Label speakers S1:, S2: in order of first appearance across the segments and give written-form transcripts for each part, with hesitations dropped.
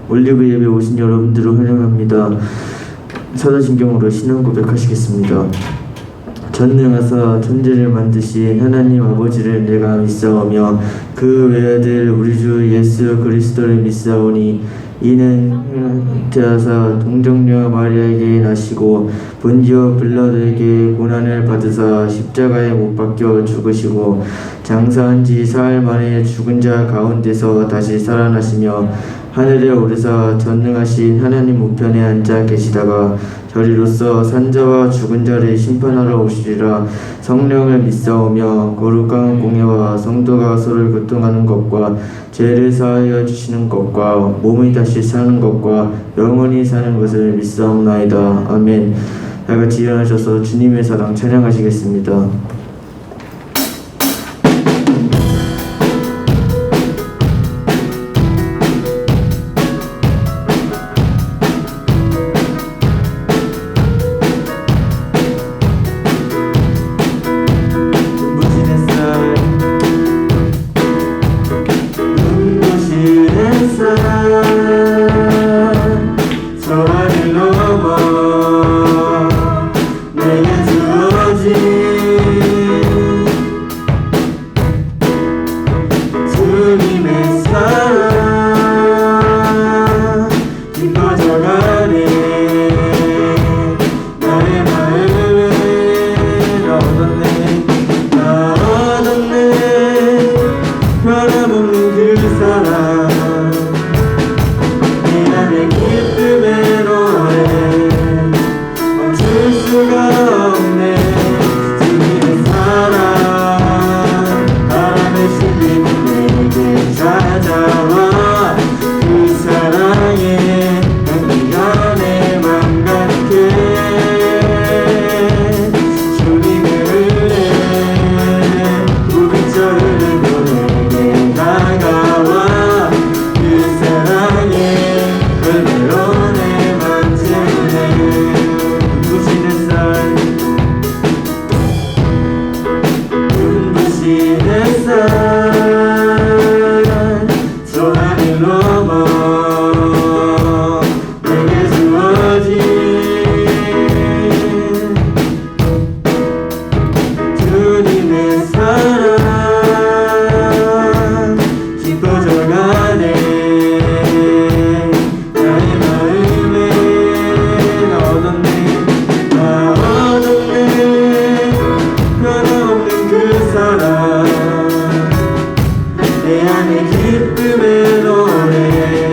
S1: 올리브 예배 오신 여러분들을 환영합니다. 사도신경으로 신앙 고백하시겠습니다. 전능하사 천지를 만드신 하나님 아버지를 내가 믿사오며 그 외아들 우리 주 예수 그리스도를 믿사오니 이는 태하사 동정녀 마리아에게 나시고 본디오 빌라도에게 고난을 받으사 십자가에 못 박혀 죽으시고 장사한 지 사흘 만에 죽은 자 가운데서 다시 살아나시며 하늘에 오르사 전능하신 하나님 우편에 앉아 계시다가 저리로서 산자와 죽은 자를 심판하러 오시리라. 성령을 믿사오며 거룩한 공예와 성도가 서로를 교통하는 것과 죄를 사하여 주시는 것과 몸이 다시 사는 것과 영원히 사는 것을 믿사옵나이다. 아멘. 다같이 일어나셔서 주님의 사랑 찬양하시겠습니다.
S2: 내 안에 기쁨의 노래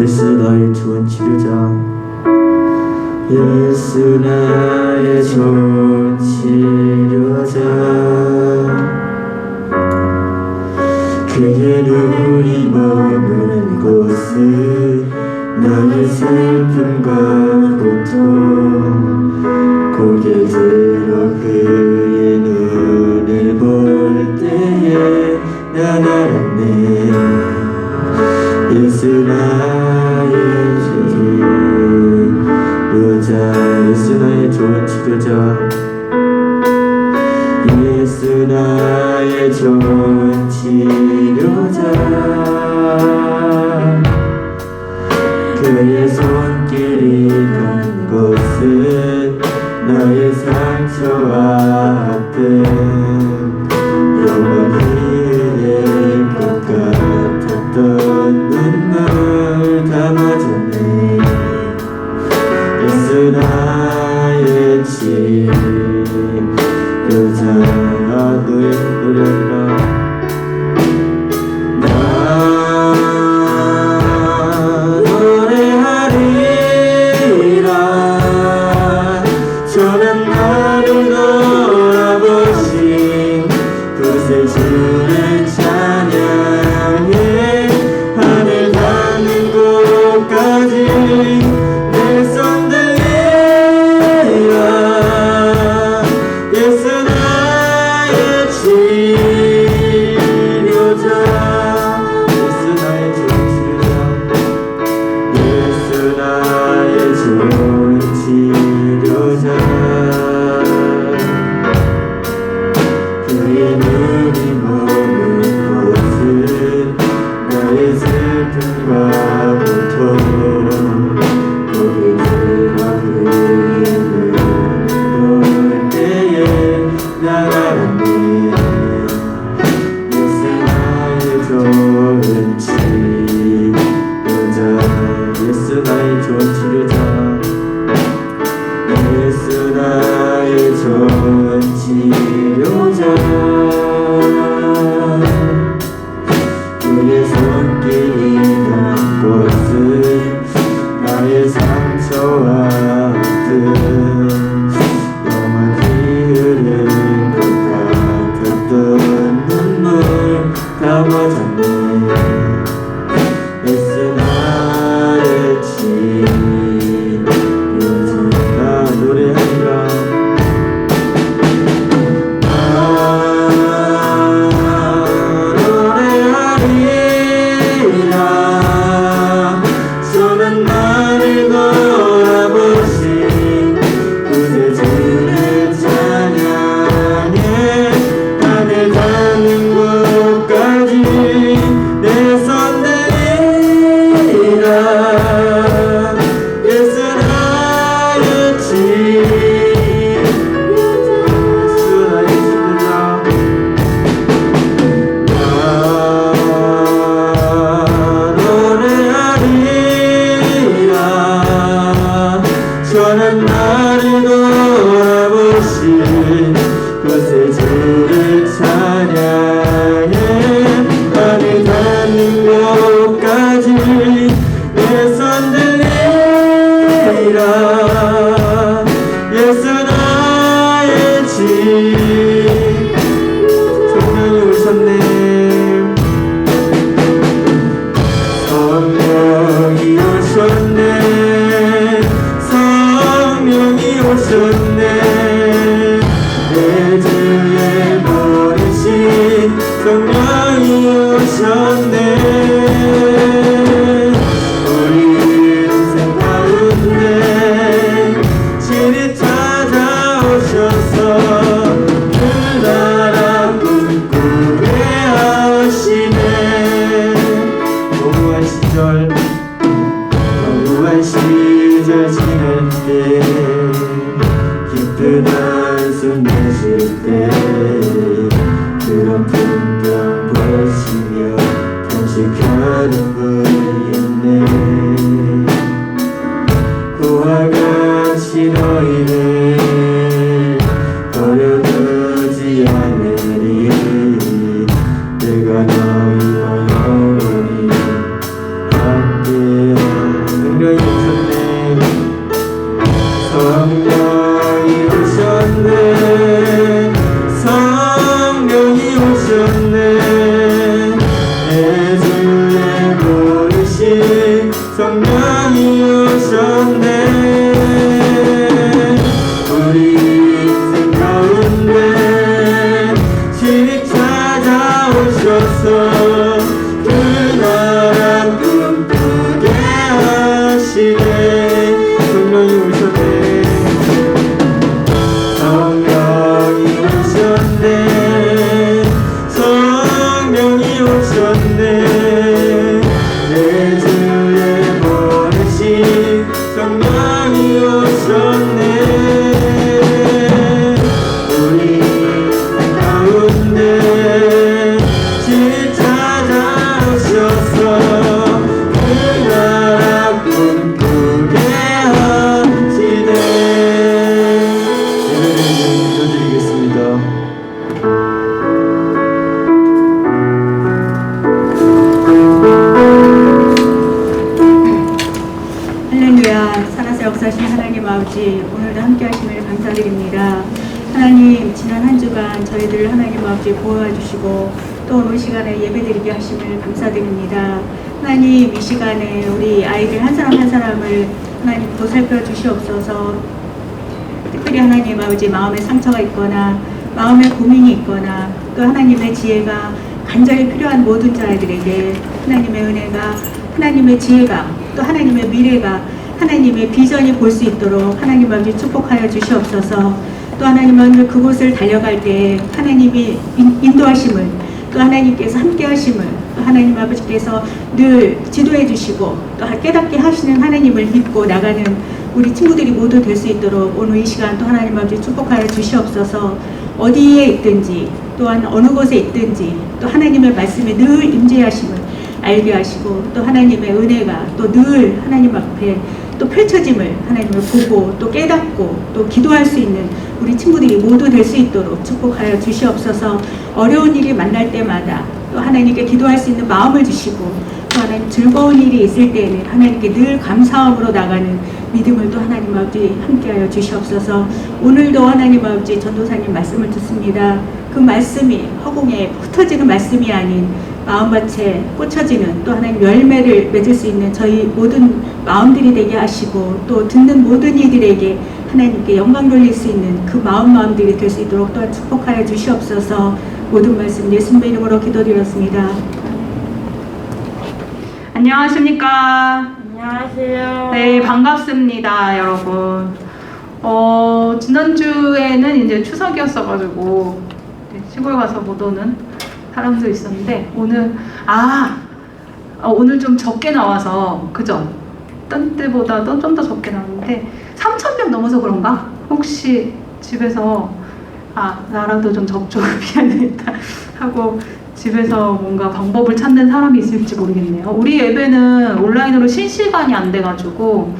S1: 예수 나의 좋은 치료자, 예수 나의 좋은 치료자. 그의 눈이 머무는 곳은 나의 슬픔과 고통, 고개 들어 그의 눈을 볼 때에 난 알았네. 예수 나의 치료자, 예수 나의 좋은 치료자, 예수 나의 좋은 치료자. 그의 손길이 닿는 곳은 나의 상처와 아픔, 영원히 흐를 것 같았던 눈물 담아줬네. 예수 나의 치료자. 노래하리라. 저는 나를 돌아보신 구세주를 찬양해. 하늘 닿는 곳까지 내 손 들리라. 예수 나의 치료자, 예수 나의 좋은 치료자, 예수 나의 좋은 치료자. 그의 눈이 머문 곳은 나의 슬픔과 고통, 고개 들어 그의 눈을 볼 때에 난 알았네. 예수 나의 좋은 치료자, 예수 나의 좋은 치료자, 예수 나의 좋은 치료자. 그의 손길이 닿는 곳은 나의 상처와 아픔, 영원히 흐를 것 같았던 눈물 담아줬네. 예수 나의 치료자. 노래하리라. 노래하리라. 저는 나를 돌아보신 구세주를 찬양해. 하늘 닿는 곳까지 내 손 들리라. 예수 나의 치료자, 예수 나의 치료자. 노래하리라. 저는 나를 돌아보신 구세주를 찬양해. 하늘 닿는 곳까지 내 손 들리라. 예수 나의 치료자. 성령이 오셨네. 성령이 오셨네. 성령이 오셨네. 내 주에 모르신 성령이 오셨네. 우리 인생 가운데 친히 찾아오셔서 그 나라 꿈꾸게 하시네. 고무한 시절 지낼 때, 기쁜 한숨 내쉴 때, 그런 풍경 보시며 탄식하는 분이 있네. 그와 같이 너희를 버려두지 않으리. 내가 너희와 영원히 함께하리. 내 주에 부르신 성령이 오셨네. 우리 인생 가운데 신이 찾아오셔서 그 나라 꿈꾸게 하시네. 성령이 오셨네. 성령이 오셨네. 성령이 오셨네. 내 주에 보내신 성령이 오셨네. 우리 가운데 신 찾아오셔서 그 나라 꿈꾸게 하시네. 예배를 드리겠습니다.
S2: 할렐루야. 살아서 역사하신 하나님 아버지, 오늘도 함께 하심을 감사드립니다. 하나님, 지난 한 주간 저희들을 하나님 아버지 보호해 주시고 또 오늘 시간에 예배드리게 하심을 감사드립니다. 하나님, 이 시간에 우리 아이들 한 사람 한 사람을 하나님 보살펴 주시옵소서. 특별히 하나님 아버지 마음에 상처가 있거나 마음에 고민이 있거나 또 하나님의 지혜가 간절히 필요한 모든 자들에게 하나님의 은혜가, 하나님의 지혜가, 또 하나님의 미래가, 하나님의 비전이 볼 수 있도록 하나님 아버지 축복하여 주시옵소서. 또 하나님 오늘 그곳을 달려갈 때 하나님이 인도하심을, 또 하나님께서 함께 하심을, 또 하나님 아버지께서 늘 지도해 주시고 또 깨닫게 하시는 하나님을 믿고 나가는 우리 친구들이 모두 될 수 있도록 오늘 이 시간 또 하나님 아버지 축복하여 주시옵소서. 어디에 있든지 또한 어느 곳에 있든지 또 하나님의 말씀에 늘 임재하심을 알게 하시고 또 하나님의 은혜가 또 늘 하나님 앞에 또 펼쳐짐을 하나님을 보고 또 깨닫고 또 기도할 수 있는 우리 친구들이 모두 될 수 있도록 축복하여 주시옵소서. 어려운 일이 만날 때마다 또 하나님께 기도할 수 있는 마음을 주시고 또 하나님 즐거운 일이 있을 때에는 하나님께 늘 감사함으로 나가는 믿음을 또 하나님 아버지 함께하여 주시옵소서. 오늘도 하나님 아버지 전도사님 말씀을 듣습니다. 그 말씀이 허공에 흩어지는 말씀이 아닌 마음밭에 꽂혀지는 또 하나님 열매를 맺을 수 있는 저희 모든 마음들이 되게 하시고 또 듣는 모든 이들에게 하나님께 영광 돌릴 수 있는 그 마음들이 될 수 있도록 또한 축복하여 주시옵소서. 모든 말씀 예수님의 이름으로 기도드렸습니다. 안녕하십니까?
S3: 안녕하세요.
S2: 네, 반갑습니다, 여러분. 지난주에는 이제 추석이었어가지고 시골 가서 못 오는 사람도 있었는데 오늘 좀 적게 나와서 그죠? 딴 때보다도 좀 더 적게 나왔는데 3,000명 넘어서 그런가? 혹시 집에서 나라도 좀 접촉을 피해야 되겠다 하고 집에서 뭔가 방법을 찾는 사람이 있을지 모르겠네요. 우리 예배는 온라인으로 실시간이 안 돼가지고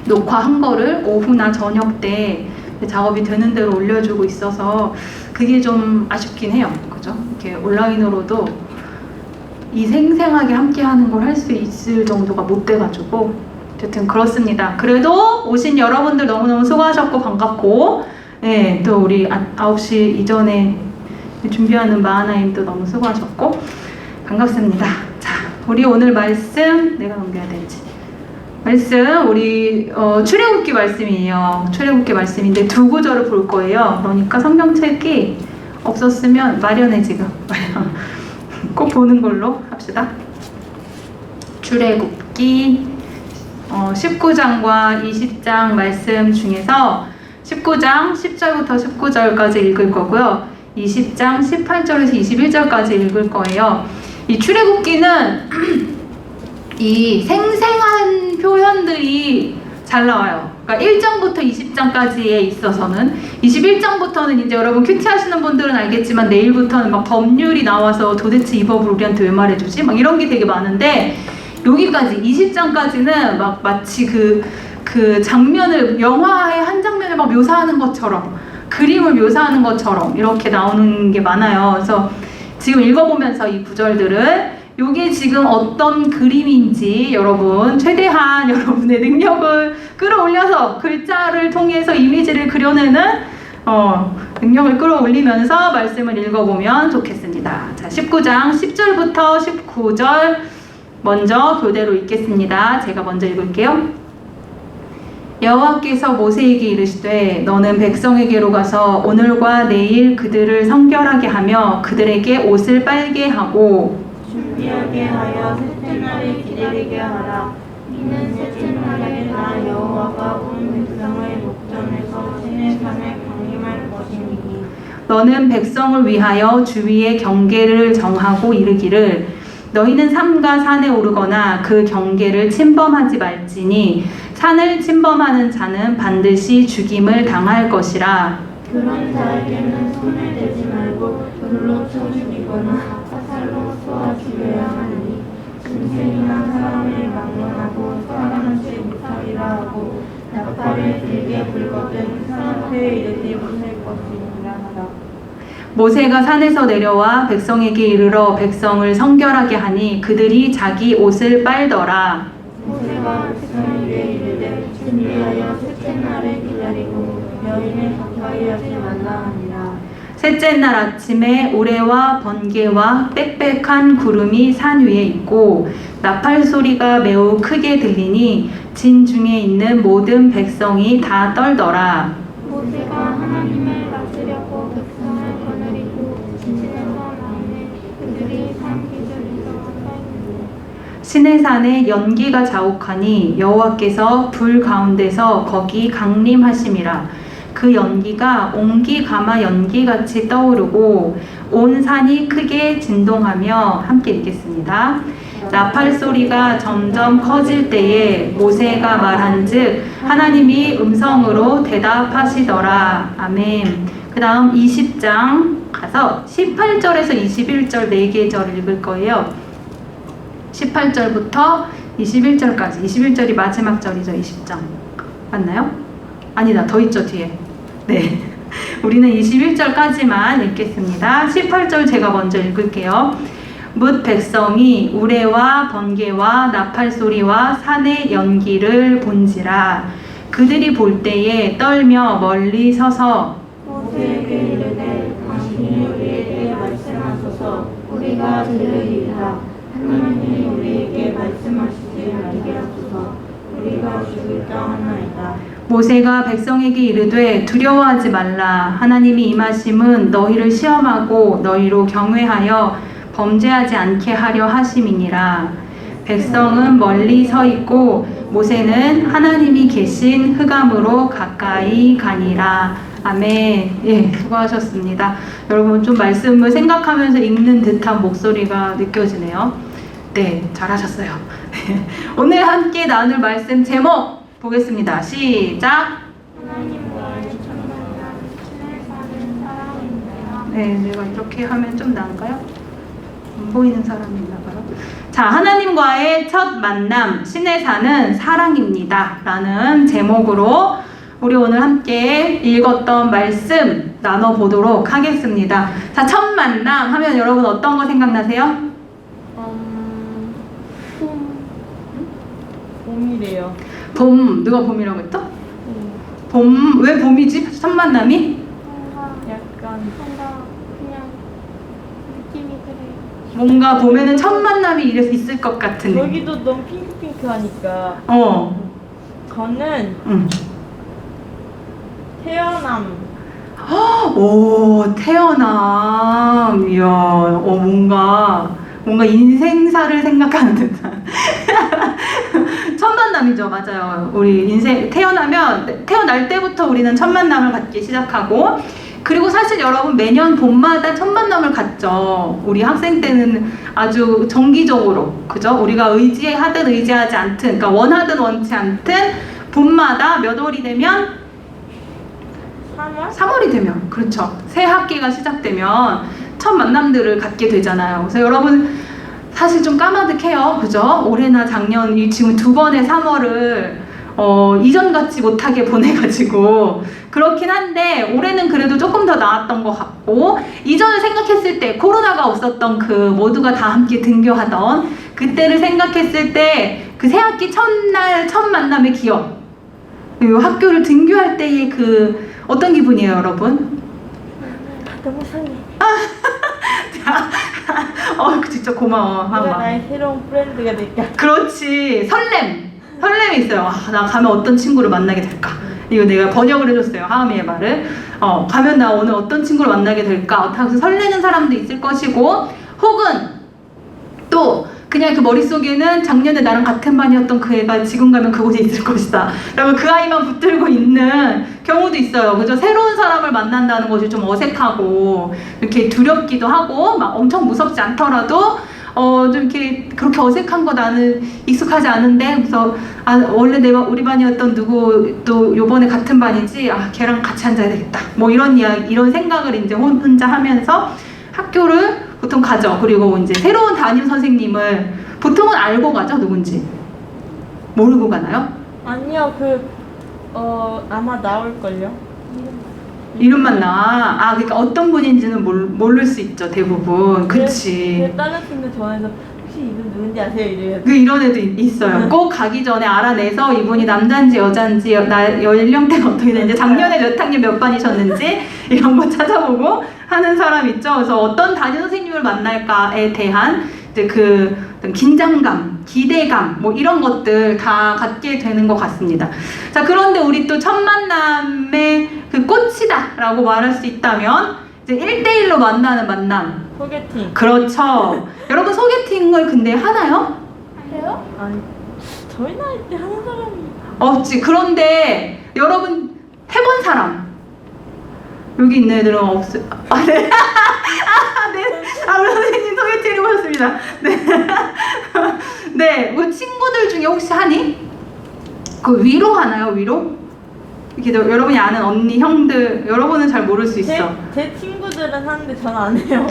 S2: 녹화한 거를 오후나 저녁 때 작업이 되는 대로 올려주고 있어서 그게 좀 아쉽긴 해요. 그죠? 이렇게 온라인으로도 이 생생하게 함께 하는 걸 할 수 있을 정도가 못 돼가지고 어쨌든 그렇습니다. 그래도 오신 여러분들 너무너무 수고하셨고 반갑고 네, 또 우리 9시 이전에 준비하는 마하나임도 너무 수고하셨고 반갑습니다. 자, 우리 오늘 말씀 내가 넘겨야 되지. 말씀 우리 출애굽기 말씀이에요. 출애굽기 말씀인데 두 구절을 볼 거예요. 그러니까 성경책이 없었으면 마련해 지금 꼭 보는 걸로 합시다. 출애굽기 19장과 20장 말씀 중에서 19장 10절부터 19절까지 읽을 거고요. 20장 18절에서 21절까지 읽을 거예요. 이 출애굽기는 이 생생한 표현들이 잘 나와요. 그러니까 1장부터 20장까지에 있어서는 21장부터는 이제 여러분 큐티 하시는 분들은 알겠지만 내일부터는 막 법률이 나와서 도대체 이 법을 우리한테 왜 말해주지? 막 이런 게 되게 많은데 여기까지 20장까지는 막 마치 그 장면을 영화의 한 장면을 막 묘사하는 것처럼 그림을 묘사하는 것처럼 이렇게 나오는 게 많아요. 그래서 지금 읽어보면서 이 구절들을 이게 지금 어떤 그림인지 여러분 최대한 여러분의 능력을 끌어올려서 글자를 통해서 이미지를 그려내는
S3: 능력을 끌어올리면서 말씀을 읽어보면 좋겠습니다. 자, 19장 10절부터 19절 먼저 교대로 읽겠습니다. 제가 먼저 읽을게요. 여호와께서 모세에게 이르시되 너는 백성에게로 가서 오늘과 내일 그들을 성결하게 하며 그들에게 옷을 빨게 하고
S4: 준비하게 하여 셋째 날에 기다리게 하라. 이는 셋째 날에 나 여호와가 온 백성의 목전에서 시내산에 강림할 것이니
S3: 너는 백성을 위하여 주위의 경계를 정하고 이르기를 너희는 삼가 산에 오르거나 그 경계를 침범하지 말지니 산을 침범하는 자는 반드시 죽임을 당할 것이라.
S4: 그런 자에게는 손을 대지 말고 돌로 쳐 죽이거나 화살로 쏘아 죽여야 하니 짐승이나 사람을 막론하고 사람한테 못하리라 하고 나팔을 길게 불거든 사람한테 이르지 못할 것이니라 하라.
S3: 모세가 산에서 내려와 백성에게 이르러 백성을 성결하게 하니 그들이 자기 옷을 빨더라.
S4: 모세가 백성에게 이르되 준비하여 셋째 날에 기다리고 여인을 가까이 하지 말라 하니라.
S3: 셋째 날 아침에 우레와 번개와 빽빽한 구름이 산 위에 있고 나팔 소리가 매우 크게 들리니 진 중에 있는 모든 백성이 다 떨더라.
S4: 모세가 하나님을 받으려고 백성을 거느리고 진지한 마음에 그들이 산 기준에서 가까이니라.
S3: 시내산에 연기가 자욱하니 여호와께서 불 가운데서 거기 강림하심이라. 그 연기가 옹기가마 연기같이 떠오르고 온 산이 크게 진동하며 함께 읽겠습니다. 나팔 소리가 점점 커질 때에 모세가 말한즉 하나님이 음성으로 대답하시더라. 아멘. 그 다음 20장 가서 18절에서 21절 4계절 읽을 거예요. 18절부터 21절까지. 21절이 마지막 절이죠. 20장 맞나요? 아니다, 더 있죠 뒤에. 네, 우리는 21절까지만 읽겠습니다. 18절 제가 먼저 읽을게요. 뭇 백성이 우레와 번개와 나팔 소리와 산의 연기를 본지라. 그들이 볼 때에 떨며 멀리 서서
S4: 모세에게 이르되 당신이 우리에게 말씀하소서 우리가 들으리이다. 하나님이 우리에게 말씀하시지 말게 하소서 우리가 죽을까 하나이다.
S3: 모세가 백성에게 이르되 두려워하지 말라. 하나님이 임하심은 너희를 시험하고 너희로 경외하여 범죄하지 않게 하려 하심이니라. 백성은 멀리 서 있고 모세는 하나님이 계신 흑암으로 가까이 가니라. 아멘. 예, 수고하셨습니다. 여러분 좀 말씀을 생각하면서 읽는 듯한 목소리가 느껴지네요. 네, 잘하셨어요. 오늘 함께 나눌 말씀 제목 보겠습니다. 시작.
S4: 하나님과의 천만남 신을 사는 사랑입니다.
S3: 네, 내가 이렇게 하면 좀 나은가요? 안 보이는 사람이 있나 봐요. 자, 하나님과의 첫 만남, 신의 사는 사랑입니다. 라는 제목으로 우리 오늘 함께 읽었던 말씀 나눠보도록 하겠습니다. 자, 첫 만남 하면 여러분 어떤 거 생각나세요?
S4: 봄이래요.
S3: 봄, 누가 봄이라고 했죠? 봄, 왜 봄이지? 첫 만남이?
S4: 약간 그냥 느낌이 그래요.
S3: 뭔가 봄에는 첫 만남이 있을 것 같은.
S5: 여기도 너무 핑크핑크하니까 저는
S3: 응.
S5: 태어남.
S3: 오, 태어남. 이야, 뭔가 인생사를 생각하는 듯한. 첫 만남이죠. 맞아요. 우리 인생, 태어날 때부터 우리는 첫 만남을 갖기 시작하고, 그리고 사실 여러분 매년 봄마다 첫 만남을 갖죠. 우리 학생 때는 아주 정기적으로, 그죠? 우리가 의지하든 의지하지 않든, 그러니까 원하든 원치 않든, 봄마다 몇 월이 되면 3월이 되면, 그렇죠. 새 학기가 시작되면 첫 만남들을 갖게 되잖아요. 그래서 여러분 사실 좀 까마득해요. 그죠? 올해나 작년 지금 두 번의 3월을 이전 같지 못하게 보내가지고 그렇긴 한데 올해는 그래도 조금 더 나았던 것 같고, 이전을 생각했을 때 코로나가 없었던 그 모두가 다 함께 등교하던 그때를 생각했을 때 그 새 학기 첫날 첫 만남의 기억, 그리고 학교를 등교할 때의 그 어떤 기분이에요, 여러분?
S5: 너무 설레.
S3: 진짜 고마워.
S5: 누가
S3: 한번.
S5: 나의 새로운 프렌드가 될까?
S3: 그렇지. 설렘이 있어요. 나 가면 어떤 친구를 만나게 될까? 이거 내가 번역을 해줬어요. 하은이의 말을. 가면 나 오늘 어떤 친구를 만나게 될까? 하면서 설레는 사람도 있을 것이고, 혹은 또 그냥 그 머릿속에는 작년에 나랑 같은 반이었던 그 애가 지금 가면 그곳에 있을 것이다 라고 그 아이만 붙들고 있는 경우도 있어요. 그죠? 새로운 사람을 만난다는 것이 좀 어색하고 이렇게 두렵기도 하고 막 엄청 무섭지 않더라도 좀 이렇게 그렇게 어색한 거 나는 익숙하지 않은데, 그래서 원래 우리 반이었던 누구 또 요번에 같은 반이지, 걔랑 같이 앉아야 되겠다 뭐 이런 이야기, 이런 생각을 이제 혼자 하면서 학교를 보통 가죠. 그리고 이제 새로운 담임 선생님을 보통은 알고 가죠. 누군지 모르고 가나요?
S5: 아니요, 아마 나올걸요?
S3: 이름만 나와. 그러니까 어떤 분인지는 모를 수 있죠. 대부분. 그치.
S5: 다른 친구 전화해서 혹시 이분 누군지 아세요? 이래요.
S3: 이런 애도 있어요. 꼭 가기 전에 알아내서 이분이 남자인지 여자인지, 연령대가 어떻게 되는지, 작년에 몇 학년 몇 반이셨는지 이런 거 찾아보고 하는 사람 있죠. 그래서 어떤 담임 선생님을 만날까에 대한 이제 그 어떤 긴장감, 기대감 뭐 이런 것들 다 갖게 되는 것 같습니다. 자, 그런데 우리 또 첫 만남의 그 꽃이다 라고 말할 수 있다면 이제 1대1로 만나는 만남.
S5: 소개팅.
S3: 그렇죠. 여러분 소개팅을 근데 하나요?
S4: 해요?
S5: 아니, 저희 나이 때 하는 사람이
S3: 없지. 그런데 여러분 해본 사람 여기 있는 애들은 없어요. 네. 네. 우리 선생님 소개팅 해보셨습니다. 네. 네. 그 친구들 중에 혹시 하니? 그 위로 하나요? 위로? 이렇게 여러분이 아는 언니, 형들, 여러분은 잘 모를 수 있어.
S5: 제 친구들은 하는데 저는 안 해요.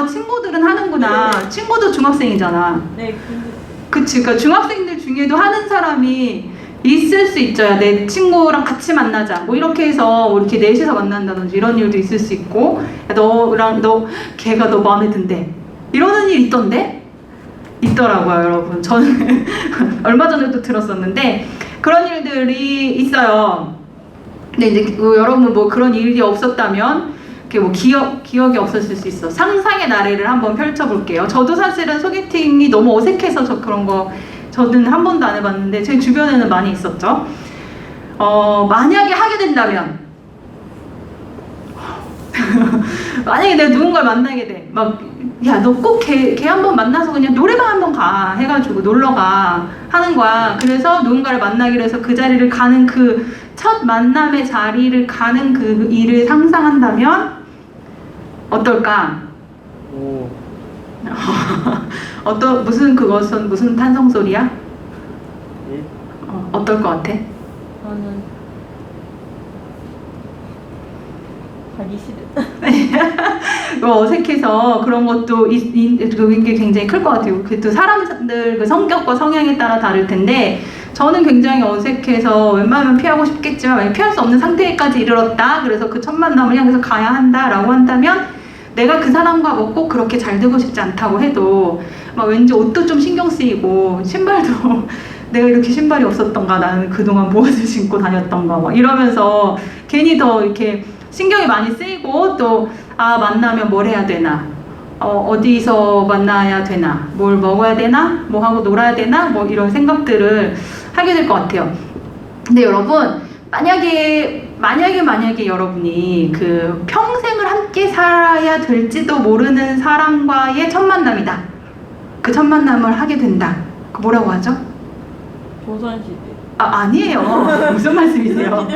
S3: 친구들은 하는구나. 친구도 중학생이잖아.
S5: 네, 근데
S3: 그치. 그러니까 중학생들 중에도 하는 사람이 있을 수 있죠. 야, 내 친구랑 같이 만나자. 뭐 이렇게 해서 뭐 이렇게 넷이서 만난다든지 이런 일도 있을 수 있고, 야, 걔가 너 마음에 든대. 이러는 일 있던데? 있더라고요, 여러분. 저는 얼마 전에도 들었었는데 그런 일들이 있어요. 근데 이제 여러분 뭐 그런 일이 없었다면 이렇게 뭐 기억이 없었을 수 있어. 상상의 나래를 한번 펼쳐볼게요. 저도 사실은 소개팅이 너무 어색해서 그런 거 저는 한 번도 안 해봤는데 제 주변에는 많이 있었죠. 만약에 하게 된다면 만약에 내가 누군가를 만나게 돼. 막 야, 너 꼭 걔 한번 만나서 그냥 노래방 한번 가 해가지고 놀러가 하는 거야. 그래서 누군가를 만나기로 해서 그 자리를 가는 그 첫 만남의 자리를 가는 그 일을 상상한다면 어떨까?
S1: 오.
S3: 무슨 탄성 소리야?
S1: 예?
S3: 어떨 것 같아?
S5: 저는 가기 싫어.
S3: 어색해서 그런 것도 이게 굉장히 클 것 같아요. 그 또 사람들 그 성격과 성향에 따라 다를 텐데 저는 굉장히 어색해서 웬만하면 피하고 싶겠지만 만약 피할 수 없는 상태까지 이르렀다. 그래서 그 첫 만남을 향해서 가야 한다라고 한다면 내가 그 사람과 뭐 꼭 그렇게 잘 되고 싶지 않다고 해도 막 왠지 옷도 좀 신경 쓰이고 신발도 내가 이렇게 신발이 없었던가, 나는 그동안 무엇을 신고 다녔던가 막 이러면서 괜히 더 이렇게 신경이 많이 쓰이고 또 만나면 뭘 해야 되나, 어디서 만나야 되나, 뭘 먹어야 되나, 뭐 하고 놀아야 되나, 뭐 이런 생각들을 하게 될 것 같아요. 근데 여러분 만약에 여러분이 그 평생을 함께 살아야 될지도 모르는 사람과의 첫 만남이다. 그 첫 만남을 하게 된다. 그 뭐라고 하죠?
S5: 조선시대.
S3: 아니에요. 무슨 말씀이세요?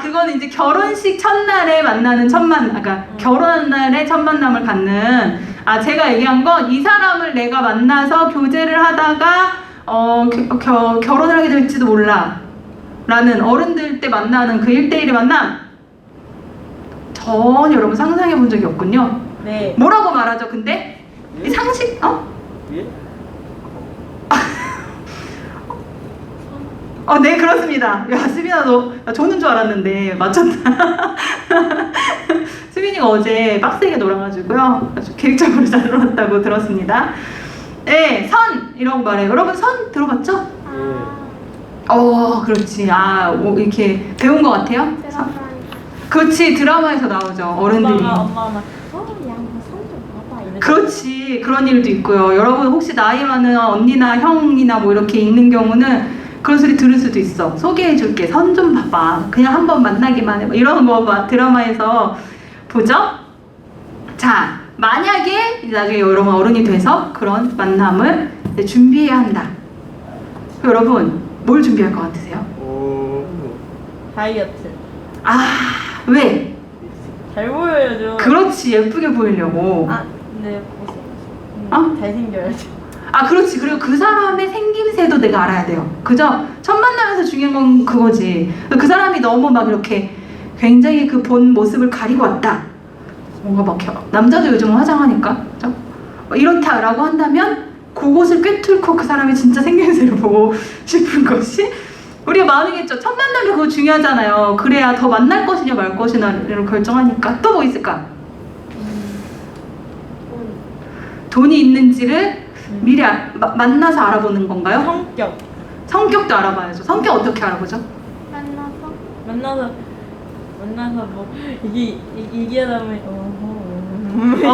S3: 그거는 이제 결혼식 첫날에 만나는 그러니까 결혼한 날에 첫 만남을 갖는, 제가 얘기한 건 이 사람을 내가 만나서 교제를 하다가 결혼을 하게 될지도 몰라 라는 어른들 때 만나는 그 1대1의 만남 전혀 여러분 상상해 본 적이 없군요.
S5: 네.
S3: 뭐라고 말하죠 근데? 이 상식?
S1: 예?
S3: 네, 그렇습니다. 야, 수빈아, 너 조는 줄 알았는데 맞췄다. 수빈이가 어제 빡세게 놀아가지고요, 아주 계획적으로 잘 놀았다고 들었습니다. 네, 선 이라고 말해요. 여러분 선 들어봤죠? 그렇지. 이렇게 배운 것 같아요. 그렇지, 드라마에서 나오죠. 어른들이.
S5: 엄마가 야뭐 손좀 봐봐 이래.
S3: 그렇지, 그런 일도 있고요. 여러분 혹시 나이 많은 언니나 형이나 뭐 이렇게 있는 경우는 그런 소리 들을 수도 있어. 소개해줄게, 선 좀 봐봐, 그냥 한번 만나기만 해, 뭐 이런 거 드라마에서 보죠. 자, 만약에 이제 나중에 여러분 어른이 돼서 그런 만남을 이제 준비해야 한다. 여러분 뭘 준비할 것 같으세요?
S5: 다이어트.
S3: 아, 왜?
S5: 잘 보여야죠.
S3: 그렇지, 예쁘게 보이려고.
S5: 아, 네 보세요.
S3: 어?
S5: 잘생겨야죠.
S3: 아, 그렇지. 그리고 그 사람의 생김새도 내가 알아야 돼요. 그죠? 첫 만남에서 중요한 건 그거지. 그 사람이 너무 막 이렇게 굉장히 그 본 모습을 가리고 왔다. 뭔가 막 남자도 요즘 화장하니까, 그죠? 이렇다라고 한다면 그곳을 꿰뚫고 그 사람의 진짜 생김새를 보고 싶은 것이 우리가 마음이겠죠. 첫 만남이 그거 중요하잖아요. 그래야 더 만날 것이냐 말 것이냐를 결정하니까. 또 뭐 있을까? 돈이 있는지를 미리 만나서 알아보는 건가요?
S5: 성격.
S3: 성격도 알아봐야죠. 성격 어떻게 알아보죠?
S5: 만나서 뭐 이게 하면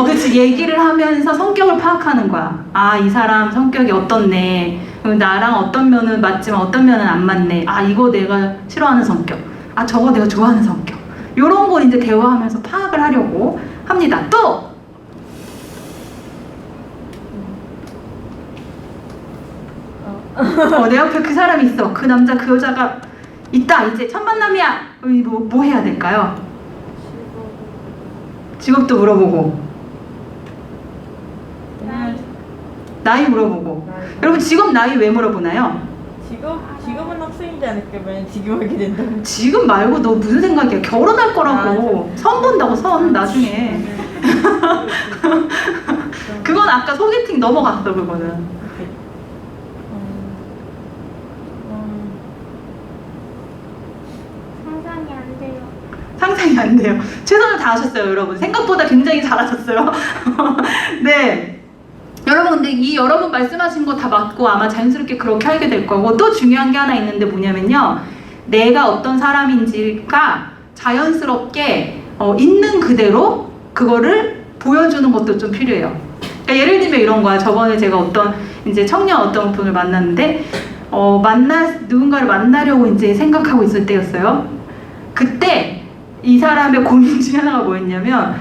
S3: 그치. 얘기를 하면서 성격을 파악하는 거야. 아, 이 사람 성격이 어떻네. 나랑 어떤 면은 맞지만 어떤 면은 안 맞네. 아, 이거 내가 싫어하는 성격. 아, 저거 내가 좋아하는 성격. 요런 걸 이제 대화하면서 파악을 하려고 합니다. 또! 내 옆에 그 사람이 있어. 그 남자, 그 여자가 있다. 이제 첫 만남이야. 뭐 해야 될까요? 직업도 물어보고, 나이 물어보고. 여러분 직업 나이 왜 물어보나요?
S5: 직업은 학생이지 않을까? 만약 지금 하게 된다면.
S3: 지금 말고 너 무슨 생각이야? 결혼할 거라고. 선 본다고, 선 나중에. 그건 아까 소개팅 넘어갔어. 그거는 상상이 안 돼요. 최선을 다하셨어요, 여러분. 생각보다 굉장히 잘하셨어요. 네. 여러분, 근데 이 여러분 말씀하신 거 다 맞고 아마 자연스럽게 그렇게 하게 될 거고, 또 중요한 게 하나 있는데 뭐냐면요, 내가 어떤 사람인지가 자연스럽게 있는 그대로 그거를 보여주는 것도 좀 필요해요. 그러니까 예를 들면 이런 거야. 저번에 제가 어떤 이제 청년 어떤 분을 만났는데 누군가를 만나려고 이제 생각하고 있을 때였어요. 그때 이 사람의 고민 중에 하나가 뭐였냐면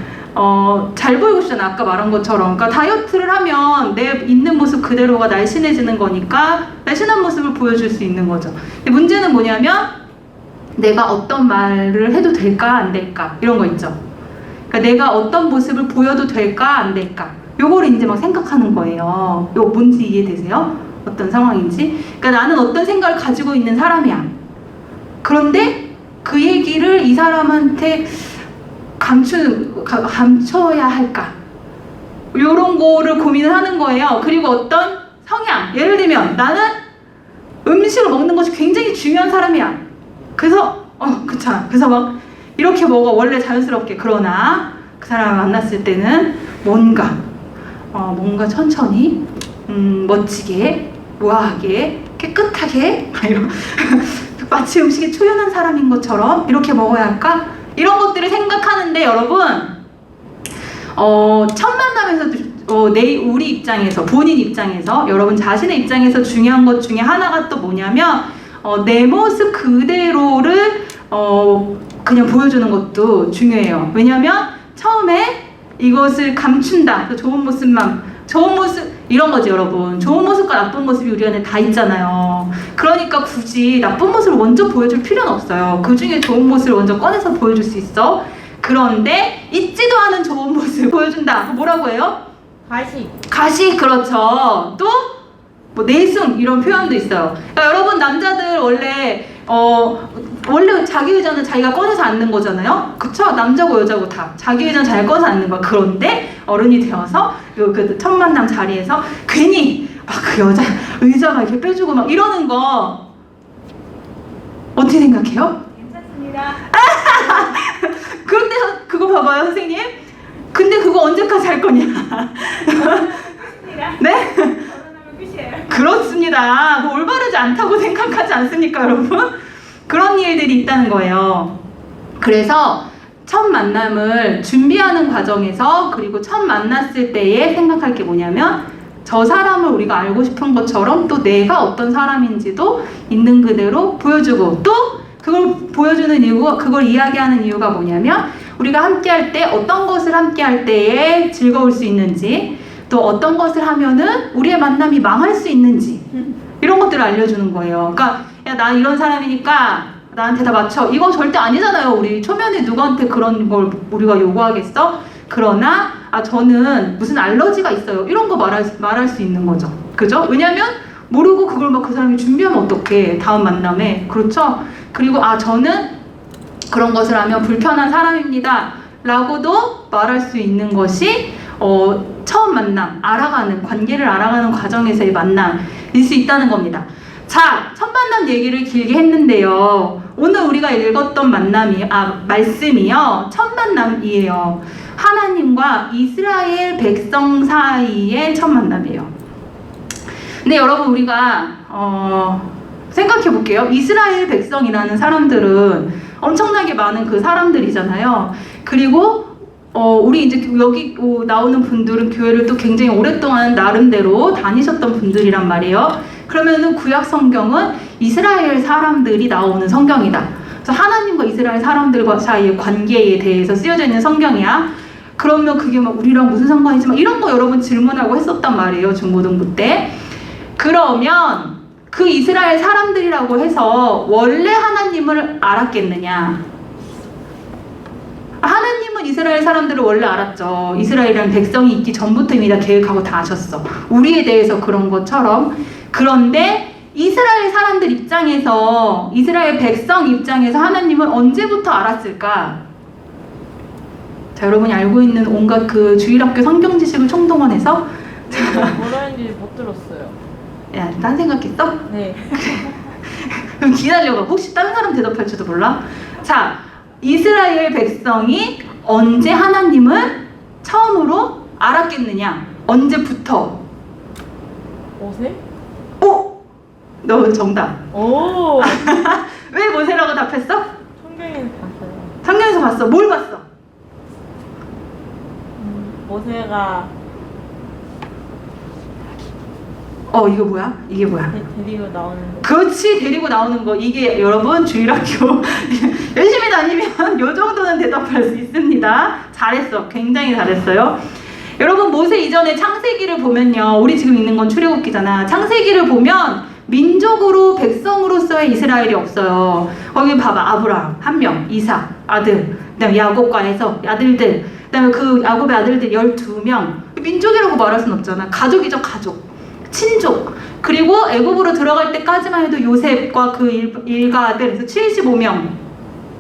S3: 잘 보이고 싶잖아. 아까 말한 것처럼. 그러니까 다이어트를 하면 내 있는 모습 그대로가 날씬해지는 거니까 날씬한 모습을 보여줄 수 있는 거죠. 근데 문제는 뭐냐면 내가 어떤 말을 해도 될까 안 될까 이런 거 있죠. 그러니까 내가 어떤 모습을 보여도 될까 안 될까 요거를 이제 막 생각하는 거예요. 요 뭔지 이해되세요? 어떤 상황인지. 그러니까 나는 어떤 생각을 가지고 있는 사람이야. 그런데 그 얘기를 이 사람한테 감춰야 할까? 요런 거를 고민을 하는 거예요. 그리고 어떤 성향, 예를 들면 나는 음식을 먹는 것이 굉장히 중요한 사람이야. 그래서 그렇잖아. 그래서 막 이렇게 먹어, 원래 자연스럽게. 그러나 그 사람을 만났을 때는 뭔가 천천히 멋지게, 우아하게, 깨끗하게 이런 마치 음식이 초연한 사람인 것처럼 이렇게 먹어야 할까? 이런 것들을 생각하는데 여러분 첫 만남에서 우리 입장에서, 본인 입장에서, 여러분 자신의 입장에서 중요한 것 중에 하나가 또 뭐냐면 내 모습 그대로를 그냥 보여주는 것도 중요해요. 왜냐면 처음에 이것을 감춘다. 좋은 모습 이런 거지 여러분. 좋은 모습과 나쁜 모습이 우리 안에 다 있잖아요. 그러니까 굳이 나쁜 모습을 먼저 보여줄 필요는 없어요. 그 중에 좋은 모습을 먼저 꺼내서 보여줄 수 있어. 그런데 있지도 않은 좋은 모습을 보여준다. 뭐라고 해요? 가식. 그렇죠. 또 뭐 내숭 이런 표현도 있어요. 그러니까 여러분 남자들 원래 자기 의자는 자기가 꺼내서 앉는 거잖아요. 그쵸? 남자고 여자고 다 자기 의자는 잘 꺼내서 앉는 거야. 그런데 어른이 되어서 그 첫 만남 자리에서 괜히 막 그 여자 의자가 이렇게 빼주고 막 이러는 거 어떻게 생각해요?
S2: 괜찮습니다.
S3: 그런데 그거 봐봐요, 선생님. 근데 그거 언제까지 할 거냐? 네?
S2: 결혼하면 끝이에요.
S3: 그렇습니다. 뭐 올바르지 않다고 생각하지 않습니까, 여러분? 그런 일들이 있다는 거예요. 그래서 첫 만남을 준비하는 과정에서 그리고 첫 만났을 때에 생각할 게 뭐냐면 저 사람을 우리가 알고 싶은 것처럼 또 내가 어떤 사람인지도 있는 그대로 보여주고 또 그걸 보여주는 이유가 그걸 이야기하는 이유가 뭐냐면 우리가 함께 할 때 어떤 것을 함께 할 때에 즐거울 수 있는지 또 어떤 것을 하면은 우리의 만남이 망할 수 있는지 이런 것들을 알려주는 거예요. 그러니까 야, 나 이런 사람이니까 나한테 다 맞춰. 이거 절대 아니잖아요. 우리 초면에 누구한테 그런 걸 우리가 요구하겠어? 그러나 저는 무슨 알러지가 있어요. 이런 거 말할 수 있는 거죠. 그죠? 왜냐면 모르고 그걸 막 그 사람이 준비하면 어떡해. 다음 만남에. 그렇죠? 그리고 저는 그런 것을 하면 불편한 사람입니다. 라고도 말할 수 있는 것이 처음 만남, 관계를 알아가는 과정에서의 만남일 수 있다는 겁니다. 자, 첫 만남 얘기를 길게 했는데요. 오늘 우리가 읽었던 말씀이요. 첫 만남이에요. 하나님과 이스라엘 백성 사이의 첫 만남이에요. 근데 여러분 우리가 생각해 볼게요. 이스라엘 백성이라는 사람들은 엄청나게 많은 그 사람들이잖아요. 그리고 우리 이제 여기 나오는 분들은 교회를 또 굉장히 오랫동안 나름대로 다니셨던 분들이란 말이에요. 그러면은 구약 성경은 이스라엘 사람들이 나오는 성경이다. 그래서 하나님과 이스라엘 사람들과 사이의 관계에 대해서 쓰여져 있는 성경이야. 그러면 그게 막 우리랑 무슨 상관이지? 막 이런 거 여러분 질문하고 했었단 말이에요. 중고등부 때. 그러면 그 이스라엘 사람들이라고 해서 원래 하나님을 알았겠느냐? 하나님은 이스라엘 사람들을 원래 알았죠. 이스라엘이라는 백성이 있기 전부터 이미 다 계획하고 다 아셨어. 우리에 대해서 그런 것처럼. 그런데 이스라엘 사람들 입장에서, 이스라엘 백성 입장에서 하나님을 언제부터 알았을까? 자, 여러분이 알고 있는 온갖 그 주일학교 성경 지식을 총동원해서
S5: 뭐라 했는지 못 들었어요.
S3: 야, 딴 생각했어?
S5: 네.
S3: 그럼 기다려봐. 혹시 다른 사람 대답할지도 몰라. 자, 이스라엘 백성이 언제 하나님을 처음으로 알았겠느냐? 언제부터?
S5: 모세?
S3: 오! 너 정답.
S5: 오.
S3: 왜 모세라고 답했어?
S5: 성경에서 봤어요.
S3: 성경에서 봤어. 뭘 봤어?
S5: 모세가
S3: 이거 뭐야? 이게 뭐야?
S5: 데리고 나오는 거.
S3: 그렇지, 데리고 나오는 거. 이게 여러분 주일학교 열심히 다니면 요 정도는 대답할 수 있습니다. 잘했어. 굉장히 잘했어요. 여러분 모세 이전에 창세기를 보면요. 우리 지금 읽는 건 출애굽기잖아. 창세기를 보면 민족으로 백성으로서의 이스라엘이 없어요. 거기 봐봐. 아브라함 한 명, 이삭 아들, 그다음에 야곱과 에서 아들들, 그다음에 그 야곱의 아들들 12명. 민족이라고 말할 순 없잖아. 가족이죠, 가족. 친족. 그리고 애굽으로 들어갈 때까지만 해도 요셉과 그 일가들에서 75명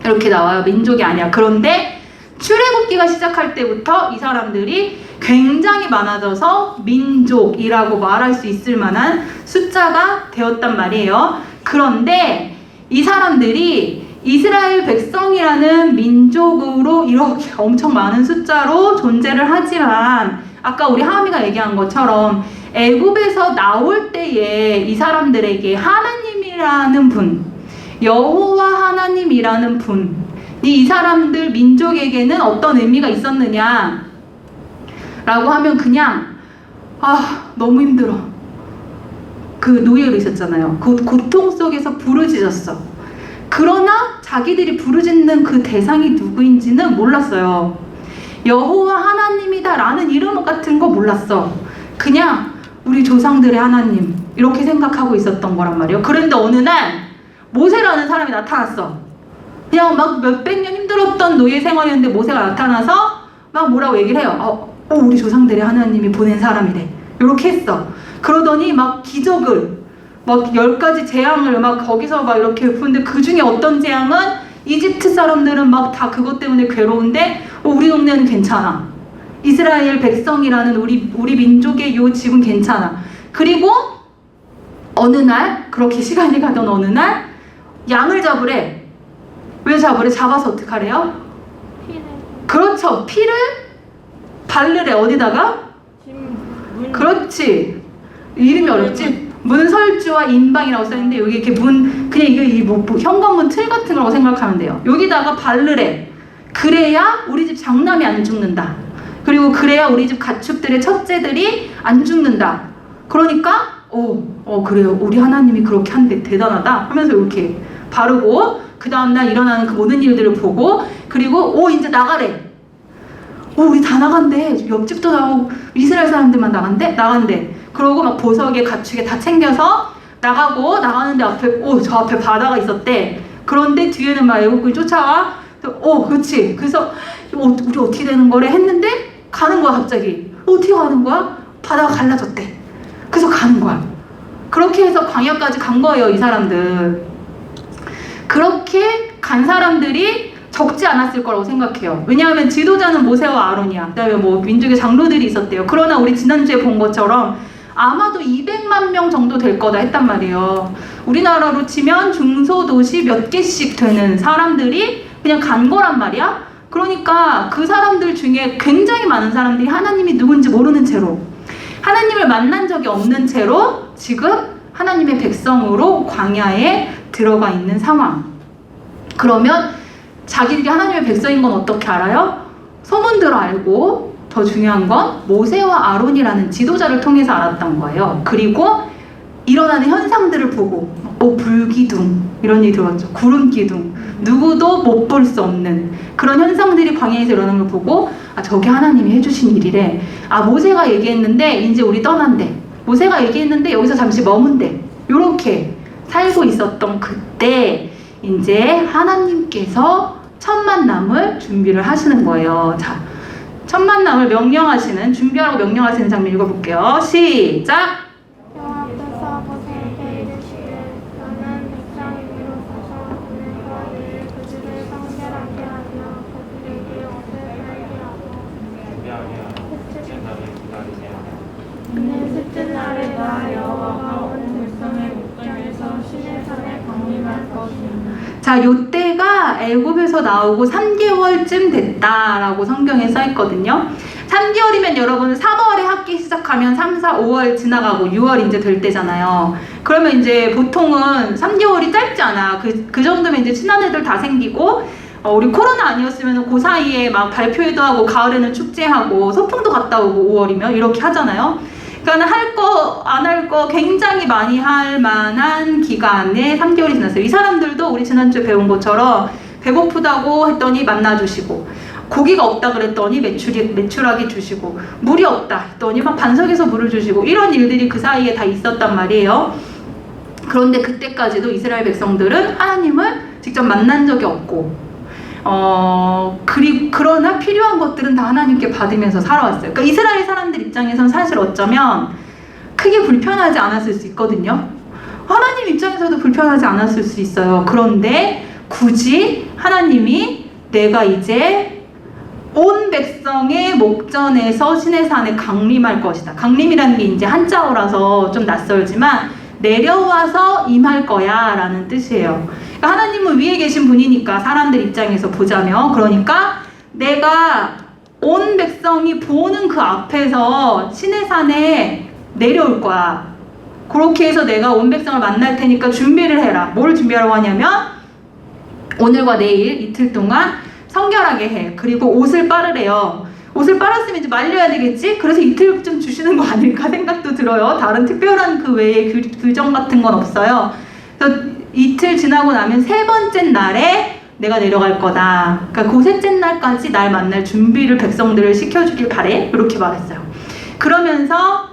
S3: 이렇게 나와요. 민족이 아니야. 그런데 출애굽기가 시작할 때부터 이 사람들이 굉장히 많아져서 민족이라고 말할 수 있을 만한 숫자가 되었단 말이에요. 그런데 이 사람들이 이스라엘 백성이라는 민족으로 이렇게 엄청 많은 숫자로 존재를 하지만 아까 우리 하미가 얘기한 것처럼 애굽에서 나올 때에 이 사람들에게 하나님이라는 분, 여호와 하나님이라는 분이 이 사람들 민족에게는 어떤 의미가 있었느냐 라고 하면 그냥 너무 힘들어. 그 노예로 있었잖아요. 그 고통 속에서 부르짖었어. 그러나 자기들이 부르짖는 그 대상이 누구인지는 몰랐어요. 여호와 하나님이다 라는 이름 같은 거 몰랐어. 그냥 우리 조상들의 하나님 이렇게 생각하고 있었던 거란 말이에요. 그런데 어느 날 모세라는 사람이 나타났어. 그냥 막 몇백 년 힘들었던 노예 생활이었는데 모세가 나타나서 막 뭐라고 얘기를 해요. 우리 조상들의 하나님이 보낸 사람이래. 이렇게 했어. 그러더니 막 기적을 막 10가지 재앙을 막 거기서 막 이렇게 근데 그 중에 어떤 재앙은 이집트 사람들은 막 다 그것 때문에 괴로운데 우리 동네는 괜찮아. 이스라엘 백성이라는 우리 민족의 요 집은 괜찮아. 그리고 어느 날 그렇게 시간이 가던 어느 날 양을 잡으래. 왜 잡으래? 잡아서 어떡하래요?
S4: 피를
S3: 그렇죠. 피를 바르래. 어디다가? 그렇지. 이름이 어렵지? 문설주와 인방이라고 써있는데 여기 이렇게 그냥 이게 뭐 현관문 틀 같은 거라고 생각하면 돼요. 여기다가 바르래. 그래야 우리 집 장남이 안 죽는다. 그리고 그래야 우리 집 가축들의 첫째들이 안 죽는다. 그러니까 그래요. 우리 하나님이 그렇게 한대. 대단하다 하면서 이렇게 바르고 그 다음날 일어나는 그 모든 일들을 보고 그리고 이제 나가래. 우리 다 나간대. 옆집도 나오고 이스라엘 사람들만 나간대. 그러고 막 보석에 가축에 다 챙겨서 나가는데 앞에 저 앞에 바다가 있었대. 그런데 뒤에는 막 애국군이 쫓아와. 그렇지. 그래서 우리 어떻게 되는 거래 했는데 가는 거야 갑자기. 어떻게 가는 거야? 바다가 갈라졌대. 그래서 가는 거야. 그렇게 해서 광야까지 간 거예요, 이 사람들. 그렇게 간 사람들이 적지 않았을 거라고 생각해요. 왜냐하면 지도자는 모세와 아론이야. 그다음에 뭐 민족의 장로들이 있었대요. 그러나 우리 지난주에 본 것처럼 아마도 200만 명 정도 될 거다 했단 말이에요. 우리나라로 치면 중소도시 몇 개씩 되는 사람들이 그냥 간 거란 말이야. 그러니까 그 사람들 중에 굉장히 많은 사람들이 하나님이 누군지 모르는 채로 하나님을 만난 적이 없는 채로 지금 하나님의 백성으로 광야에 들어가 있는 상황. 그러면 자기들이 하나님의 백성인 건 어떻게 알아요? 소문대로 알고 더 중요한 건 모세와 아론이라는 지도자를 통해서 알았던 거예요. 그리고 일어나는 현상들을 보고 불기둥 이런 일이 들어왔죠. 구름기둥. 누구도 못 볼 수 없는 그런 현상들이 광야에서 일어나는 걸 보고 저게 하나님이 해주신 일이래. 모세가 얘기했는데 이제 우리 떠난대. 모세가 얘기했는데 여기서 잠시 머문대. 이렇게 살고 있었던 그때 이제 하나님께서 첫 만남을 준비를 하시는 거예요. 자, 첫 만남을 준비하라고 명령하시는 장면 읽어볼게요. 시작!
S4: 여호와께서 모세에게 이르시되 너는 백성 위로 서서 오늘과 내일 그들을 성결하게 하며 그들에게 옷을 빨게 하고 이는 셋째 날에 나 여호와가 온 백성의 목전에서 시내 산에 강림할 것이니
S3: 자, 요때가 애굽에서 나오고 3개월쯤 됐다라고 성경에 써있거든요. 3개월이면 여러분 3월에 학기 시작하면 3, 4, 5월 지나가고 6월 이제 될 때잖아요. 그러면 이제 보통은 3개월이 짧지 않아. 그 정도면 이제 친한 애들 다 생기고 우리 코로나 아니었으면 그 사이에 막 발표회도 하고 가을에는 축제하고 소풍도 갔다 오고 5월이면 이렇게 하잖아요. 그러니까 할 거 안 할 거 굉장히 많이 할 만한 기간에 3개월이 지났어요. 이 사람들도 우리 지난주에 배운 것처럼 배고프다고 했더니 만나주시고 고기가 없다 그랬더니 메추라기 주시고 물이 없다 했더니 막 반석에서 물을 주시고 이런 일들이 그 사이에 다 있었단 말이에요. 그런데 그때까지도 이스라엘 백성들은 하나님을 직접 만난 적이 없고 그러나 필요한 것들은 다 하나님께 받으면서 살아왔어요. 그러니까 이스라엘 사람들 입장에서는 사실 어쩌면 크게 불편하지 않았을 수 있거든요. 하나님 입장에서도 불편하지 않았을 수 있어요. 그런데 굳이 하나님이 내가 이제 온 백성의 목전에서 시내산에 강림할 것이다. 강림이라는 게 이제 한자어라서 좀 낯설지만 내려와서 임할 거야 라는 뜻이에요. 그러니까 하나님은 위에 계신 분이니까 사람들 입장에서 보자면 그러니까 내가 온 백성이 보는 그 앞에서 시내산에 내려올 거야. 그렇게 해서 내가 온 백성을 만날 테니까 준비를 해라. 뭘 준비하라고 하냐면 오늘과 내일 이틀 동안 성결하게 해. 그리고 옷을 빨으래요. 옷을 빨았으면 이제 말려야 되겠지? 그래서 이틀 좀 주시는 거 아닐까 생각도 들어요. 다른 특별한 그 외에 규정 같은 건 없어요. 그래서 이틀 지나고 나면 세 번째 날에 내가 내려갈 거다. 그러니까 그 셋째 날까지 날 만날 준비를 백성들을 시켜주길 바래. 이렇게 말했어요. 그러면서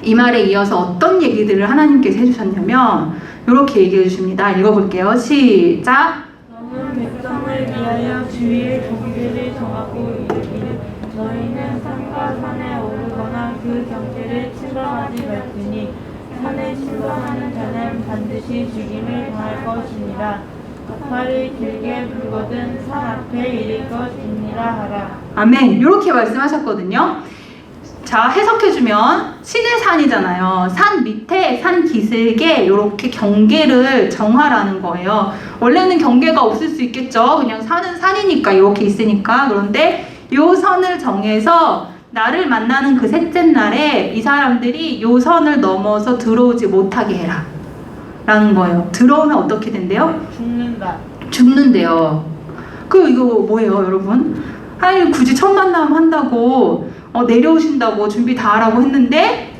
S3: 이 말에 이어서 어떤 얘기들을 하나님께서 해주셨냐면 이렇게 얘기해 주십니다. 읽어볼게요. 시작!
S4: 너는 백성을 위하여 주일 경계를 정하고 이르기를 너희는 산과 산에 오르거나 그 경계를 침범하지 말지니 산을 침범하는 자는 반드시 죽임을 당할 것이니라. 나팔을 길게 불거든 산 앞에 이를 것이니라 하라.
S3: 아멘. 이렇게 말씀하셨거든요. 자, 해석해주면 시내산이잖아요. 산 밑에 산 기슭에 이렇게 경계를 정하라는 거예요. 원래는 경계가 없을 수 있겠죠. 그냥 산은 산이니까 이렇게 있으니까. 그런데 이 선을 정해서 나를 만나는 그 셋째 날에 이 사람들이 이 선을 넘어서 들어오지 못하게 해라 라는 거예요. 들어오면 어떻게 된대요?
S5: 죽는다.
S3: 죽는데요. 이거 뭐예요, 여러분? 하나님 굳이 첫 만남 한다고 내려오신다고 준비 다 하라고 했는데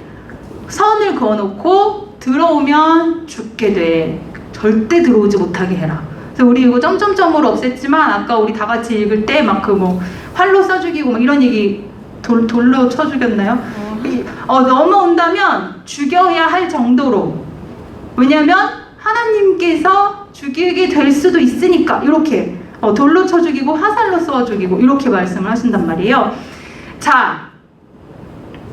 S3: 선을 그어놓고 들어오면 죽게 돼. 절대 들어오지 못하게 해라. 그래서 우리 이거 점점점으로 없앴지만 아까 우리 다 같이 읽을 때 막 그 뭐 활로 쏴 죽이고 막 이런 얘기 돌로 쳐 죽였나요? 넘어온다면 죽여야 할 정도로. 왜냐면 하나님께서 죽이게 될 수도 있으니까 이렇게 돌로 쳐 죽이고 화살로 쏘아 죽이고 이렇게 말씀을 하신단 말이에요. 자,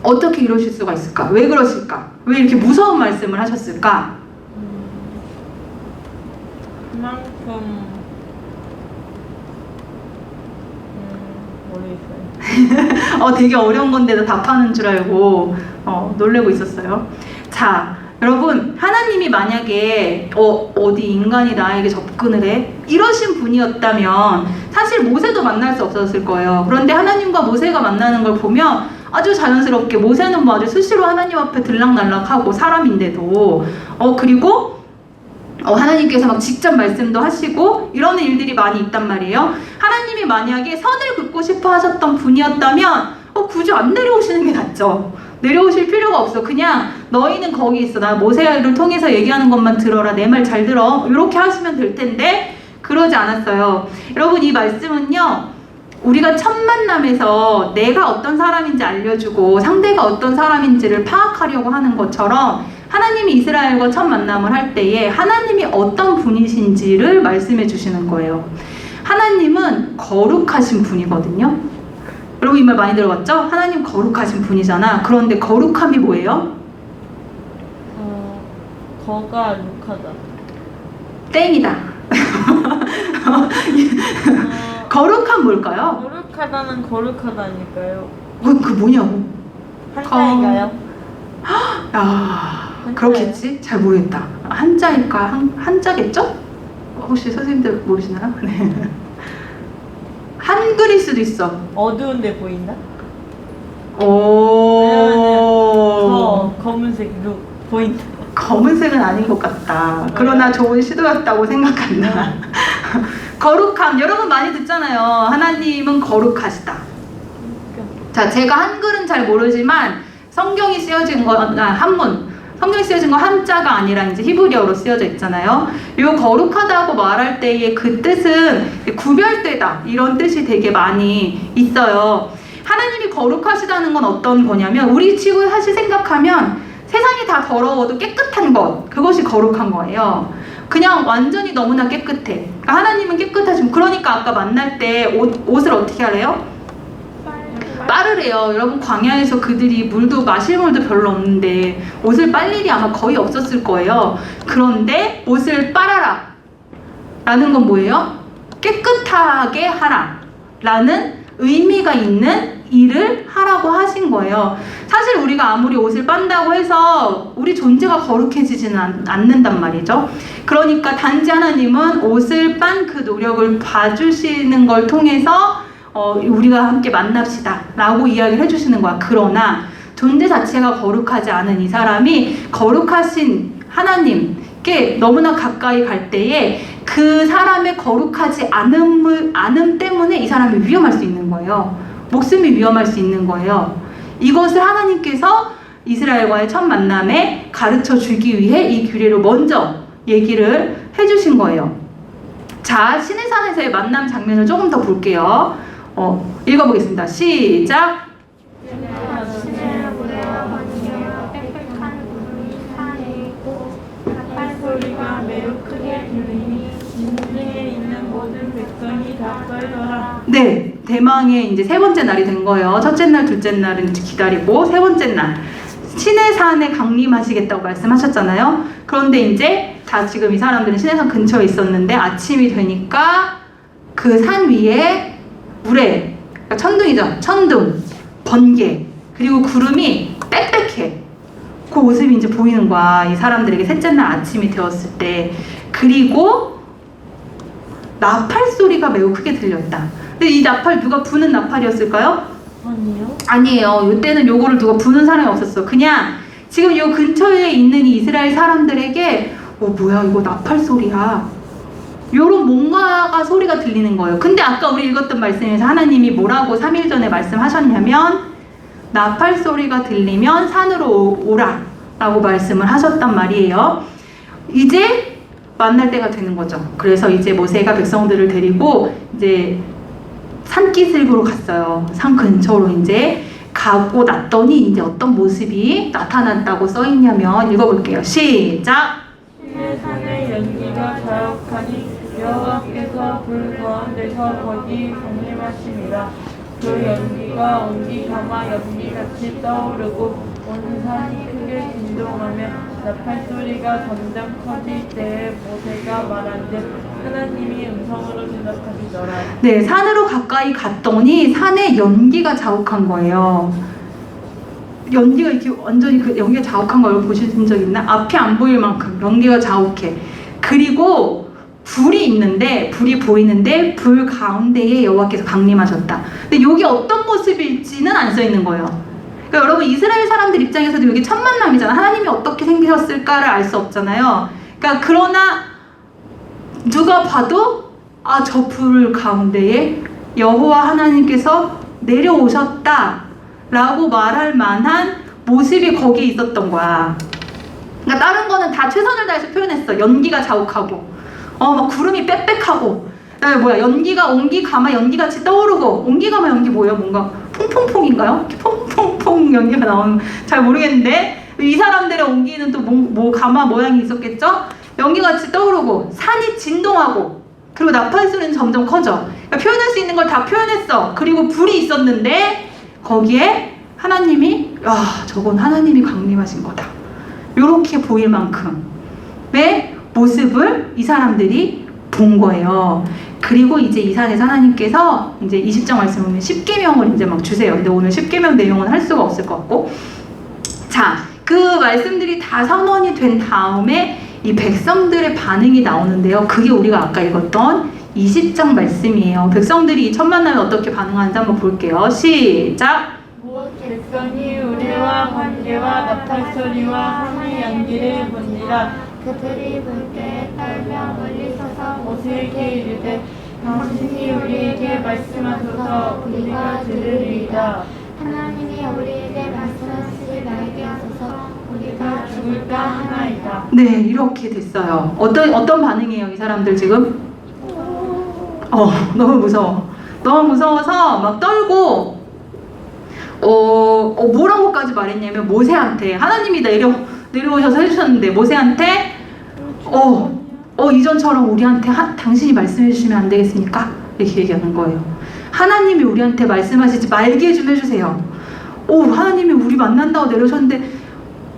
S3: 어떻게 이러실 수가 있을까? 왜 그러실까? 왜 이렇게 무서운 말씀을 하셨을까?
S5: 그만큼 모르겠어요.
S3: 되게 어려운 건데도 답하는 줄 알고 놀래고 있었어요. 자, 여러분, 하나님이 만약에 어디 인간이 나에게 접근을 해? 이러신 분이었다면 사실 모세도 만날 수 없었을 거예요. 그런데 하나님과 모세가 만나는 걸 보면 아주 자연스럽게, 모세는 뭐 아주 수시로 하나님 앞에 들락날락하고 사람인데도 그리고 하나님께서 막 직접 말씀도 하시고 이러는 일들이 많이 있단 말이에요. 하나님이 만약에 선을 긋고 싶어 하셨던 분이었다면 굳이 안 내려오시는 게 낫죠. 내려오실 필요가 없어. 그냥 너희는 거기 있어. 나 모세를 통해서 얘기하는 것만 들어라. 내 말 잘 들어. 이렇게 하시면 될 텐데 그러지 않았어요. 여러분, 이 말씀은요, 우리가 첫 만남에서 내가 어떤 사람인지 알려주고 상대가 어떤 사람인지를 파악하려고 하는 것처럼 하나님이 이스라엘과 첫 만남을 할 때에 하나님이 어떤 분이신지를 말씀해 주시는 거예요. 하나님은 거룩하신 분이거든요. 여러분, 이 말 많이 들어봤죠? 하나님 거룩하신 분이잖아. 그런데 거룩함이 뭐예요?
S5: 거가 룩하다.
S3: 땡이다. 거룩함 뭘까요?
S5: 거룩하다는 거룩하다니까요.
S3: 그 뭐냐고?
S5: 한자인가요?
S3: 그렇겠지? 잘 모르겠다. 한자일까? 한자겠죠? 혹시 선생님들 모르시나요? 네. 한글일 수도 있어.
S5: 어두운데 보인다?
S3: 오.
S5: 검은색 룩 보인다.
S3: 검은색은 아닌 것 같다. 그러나 좋은 시도였다고 생각한다. 거룩함, 여러분 많이 듣잖아요. 하나님은 거룩하시다. 자, 제가 한글은 잘 모르지만 성경이 쓰여진 거, 한문. 성경이 쓰여진 거 한자가 아니라 이제 히브리어로 쓰여져 있잖아요. 이 거룩하다고 말할 때의 그 뜻은 구별되다, 이런 뜻이 되게 많이 있어요. 하나님이 거룩하시다는 건 어떤 거냐면, 우리 지금 사실 생각하면 세상이 다 더러워도 깨끗한 것, 그것이 거룩한 거예요. 그냥 완전히 너무나 깨끗해. 그러니까 하나님은 깨끗하신, 그러니까 아까 만날 때 옷을 어떻게 하래요? 빨으래요. 여러분, 광야에서 그들이 물도 마실 물도 별로 없는데 옷을 빨 일이 아마 거의 없었을 거예요. 그런데 옷을 빨아라 라는 건 뭐예요? 깨끗하게 하라 라는 의미가 있는 일을 하라고 하신 거예요. 사실 우리가 아무리 옷을 빤다고 해서 우리 존재가 거룩해지지는 않는단 말이죠. 그러니까 단지 하나님은 옷을 빤 그 노력을 봐주시는 걸 통해서 우리가 함께 만납시다 라고 이야기를 해주시는 거야. 그러나 존재 자체가 거룩하지 않은 이 사람이 거룩하신 하나님께 너무나 가까이 갈 때에 그 사람의 거룩하지 않음 때문에 이 사람이 위험할 수 있는 거예요. 목숨이 위험할 수 있는 거예요. 이것을 하나님께서 이스라엘과의 첫 만남에 가르쳐 주기 위해 이 규례를 먼저 얘기를 해주신 거예요. 자, 시내산에서의 만남 장면을 조금 더 볼게요. 읽어보겠습니다. 시작.
S4: 소리가 매우 크게 들리니 진중에 있는 모든 백성이 다 떨더라.
S3: 네, 대망의 이제 세 번째 날이 된 거예요. 첫째 날, 둘째 날은 기다리고 세 번째 날 시내산에 강림하시겠다고 말씀하셨잖아요. 그런데 이제 다 지금 이 사람들은 시내산 근처에 있었는데 아침이 되니까 그 산 위에 우레, 그러니까 천둥이죠. 천둥, 번개, 그리고 구름이 빽빽해. 그 모습이 이제 보이는 거야. 이 사람들에게 셋째 날 아침이 되었을 때. 그리고 나팔 소리가 매우 크게 들렸다. 근데 이 나팔 누가 부는 나팔이었을까요?
S5: 아니요.
S3: 아니에요. 이때는 요거를 누가 부는 사람이 없었어. 그냥 지금 요 근처에 있는 이 이스라엘 사람들에게 뭐야 이거 나팔 소리야 요런 뭔가가 소리가 들리는 거예요. 근데 아까 우리 읽었던 말씀에서 하나님이 뭐라고 3일 전에 말씀하셨냐면 나팔 소리가 들리면 산으로 오라 라고 말씀을 하셨단 말이에요. 이제 만날 때가 되는 거죠. 그래서 이제 모세가 백성들을 데리고 이제 산기슭으로 갔어요. 산 근처로 이제 가고 났더니 이제 어떤 모습이 나타났다고 써 있냐면 읽어볼게요. 시작.
S4: 시내 산의 연기가 자욱하니 여호와께서 불 가운데서 거기 강림하심이라. 그 연기가 온기 가마 연기같이 떠오르고 온 산이 크게 진동하며 나팔 소리가 점점 커질 때에 모세가 말한즉 하나님이 음성으로 대답하시더라.
S3: 네, 산으로 가까이 갔더니 산에 연기가 자욱한 거예요. 연기가 이렇게 완전히 그 연기가 자욱한 걸 보신 적 있나? 앞이 안 보일 만큼 연기가 자욱해. 그리고 불이 있는데, 불이 보이는데 불 가운데에 여호와께서 강림하셨다. 근데 여기 어떤 모습일지는 안 써 있는 거예요. 그러니까 여러분 이스라엘 사람들 입장에서도 여기 첫 만남이잖아. 하나님이 어떻게 생기셨을까를 알 수 없잖아요. 그러니까 그러나 누가 봐도 아, 저 불 가운데에 여호와 하나님께서 내려오셨다 라고 말할 만한 모습이 거기에 있었던 거야. 그러니까 다른 거는 다 최선을 다해서 표현했어. 연기가 자욱하고 막 구름이 빽빽하고 그다음에 뭐야 연기가 온기 가마 연기같이 떠오르고 온기 가마 연기 뭐예요? 뭔가 퐁퐁퐁인가요? 퐁퐁퐁 연기가 나오는 잘 모르겠는데 이 사람들의 온기는 또 뭐 가마 모양이 있었겠죠? 연기같이 떠오르고 산이 진동하고 그리고 나팔 소리는 점점 커져. 그러니까 표현할 수 있는 걸 다 표현했어. 그리고 불이 있었는데 거기에 하나님이 저건 하나님이 강림하신 거다. 요렇게 보일 만큼의 모습을 이 사람들이 본 거예요. 그리고 이제 이 산에서 하나님께서 이제 20장 말씀 보면 10계명을 이제 막 주세요. 근데 오늘 10계명 내용은 할 수가 없을 것 같고. 자, 그 말씀들이 다 선언이 된 다음에 이 백성들의 반응이 나오는데요. 그게 우리가 아까 읽었던 20장 말씀이에요. 백성들이 이 첫 만남에 어떻게 반응하는지 한번 볼게요. 시작!
S4: 백성이 우리와 관계와 나팔 소리와 하늘 연기를 본지라. 그들이 볼 때에 떨며 멀리 서서 모세에게 이르되 당신이 우리에게 말씀하소서 우리가 들으리이다. 하나님이 우리에게 말씀하시지 말게 하소서 우리가 죽을까 하나이다.
S3: 네, 이렇게 됐어요. 어떤 반응이에요, 이 사람들 지금? 너무 무서워. 너무 무서워서 막 떨고, 뭐라고까지 말했냐면, 모세한테, 하나님이 내려오셔서 해주셨는데, 모세한테, 이전처럼 우리한테 당신이 말씀해 주시면 안 되겠습니까? 이렇게 얘기하는 거예요. 하나님이 우리한테 말씀하시지 말게 좀 해주세요. 하나님이 우리 만난다고 내려오셨는데,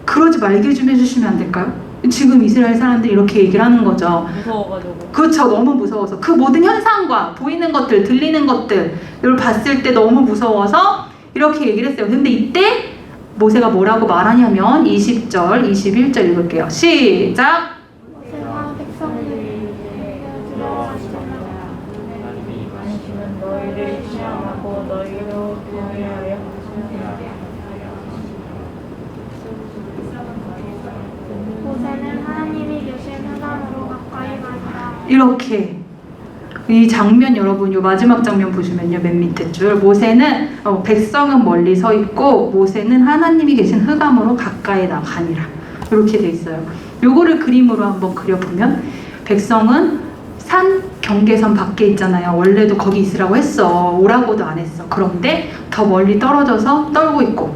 S3: 그러지 말게 좀 해주시면 안 될까요? 지금 이스라엘 사람들이 이렇게 얘기를 하는 거죠.
S5: 무서워가지고.
S3: 그렇죠. 너무 무서워서. 그 모든 현상과 보이는 것들, 들리는 것들을 봤을 때 너무 무서워서 이렇게 얘기를 했어요. 근데 이때 모세가 뭐라고 말하냐면 20절, 21절 읽을게요. 시작!
S4: 모세가 백성들에게 들어가시더라.
S5: 당신은 너희를 취함하고 너희로 교회하여
S4: 모세는 하나님이 계신 흑암으로 가까이 가니라.
S3: 이렇게 이 장면 여러분 요 마지막 장면 보시면요 맨 밑에 줄 모세는 백성은 멀리 서 있고 모세는 하나님이 계신 흑암으로 가까이 나가니라 이렇게 돼 있어요. 요거를 그림으로 한번 그려보면 백성은 산 경계선 밖에 있잖아요. 원래도 거기 있으라고 했어. 오라고도 안 했어. 그런데 더 멀리 떨어져서 떨고 있고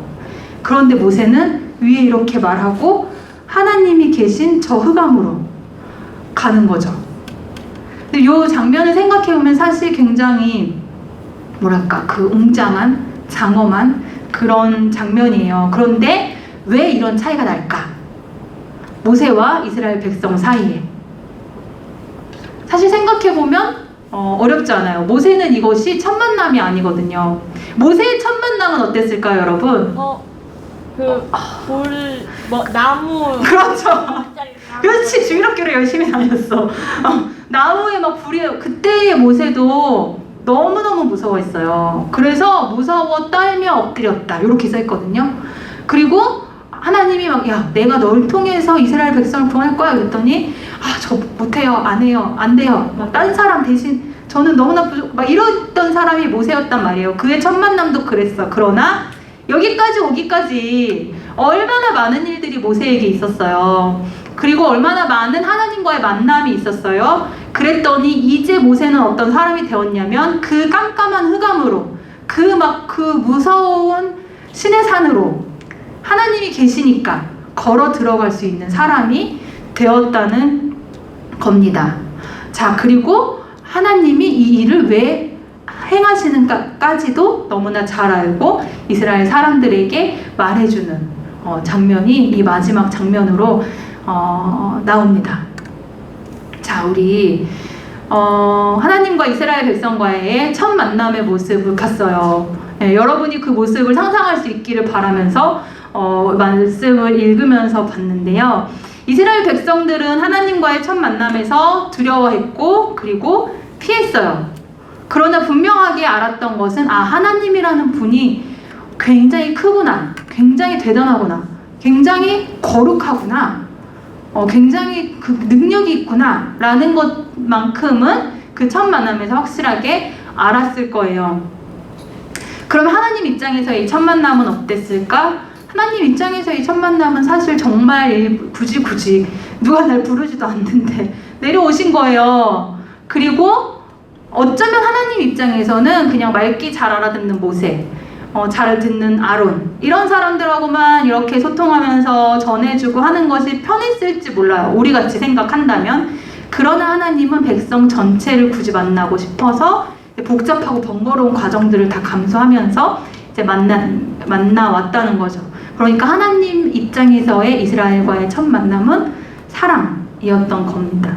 S3: 그런데 모세는 위에 이렇게 말하고 하나님이 계신 저 흑암으로 가는 거죠. 근데 이 장면을 생각해보면 사실 굉장히 뭐랄까 그 웅장한 장엄한 그런 장면이에요. 그런데 왜 이런 차이가 날까? 모세와 이스라엘 백성 사이에 사실 생각해보면 어렵지 않아요. 모세는 이것이 첫 만남이 아니거든요. 모세의 첫 만남은 어땠을까요, 여러분?
S5: 나무.
S3: 그렇죠. 그렇지, 주일학교를 열심히 다녔어. 나무에 막 불이, 그때의 모세도 너무너무 무서워했어요. 그래서 무서워 떨며 엎드렸다 이렇게 써있거든요. 그리고 하나님이 막 야 내가 널 통해서 이스라엘 백성을 구원할 거야 그랬더니 저 못해요 안 해요 안 돼요 막 다른 사람 대신 저는 너무나 막 이랬던 사람이 모세였단 말이에요. 그의 첫 만남도 그랬어. 그러나 여기까지 오기까지 얼마나 많은 일들이 모세에게 있었어요. 그리고 얼마나 많은 하나님과의 만남이 있었어요. 그랬더니 이제 모세는 어떤 사람이 되었냐면 그 깜깜한 흑암으로 그 무서운 신의 산으로 하나님이 계시니까 걸어 들어갈 수 있는 사람이 되었다는 겁니다. 자, 그리고 하나님이 이 일을 왜 행하시는가까지도 너무나 잘 알고 이스라엘 사람들에게 말해주는 장면이 이 마지막 장면으로 나옵니다. 자, 우리 하나님과 이스라엘 백성과의 첫 만남의 모습을 봤어요. 여러분이 그 모습을 상상할 수 있기를 바라면서 말씀을 읽으면서 봤는데요. 이스라엘 백성들은 하나님과의 첫 만남에서 두려워했고 그리고 피했어요. 그러나 분명하게 알았던 것은 하나님이라는 분이 굉장히 크구나, 굉장히 대단하구나, 굉장히 거룩하구나, 굉장히 그 능력이 있구나 라는 것만큼은 그 첫 만남에서 확실하게 알았을 거예요. 그럼 하나님 입장에서의 이 첫 만남은 어땠을까? 하나님 입장에서 이 첫 만남은 사실 정말 굳이 누가 날 부르지도 않는데 내려오신 거예요. 그리고 어쩌면 하나님 입장에서는 그냥 말귀 잘 알아듣는 모세, 잘 듣는 아론 이런 사람들하고만 이렇게 소통하면서 전해주고 하는 것이 편했을지 몰라요. 우리같이 생각한다면. 그러나 하나님은 백성 전체를 굳이 만나고 싶어서 복잡하고 번거로운 과정들을 다 감수하면서 이제 만나왔다는 거죠. 그러니까 하나님 입장에서의 이스라엘과의 첫 만남은 사랑이었던 겁니다.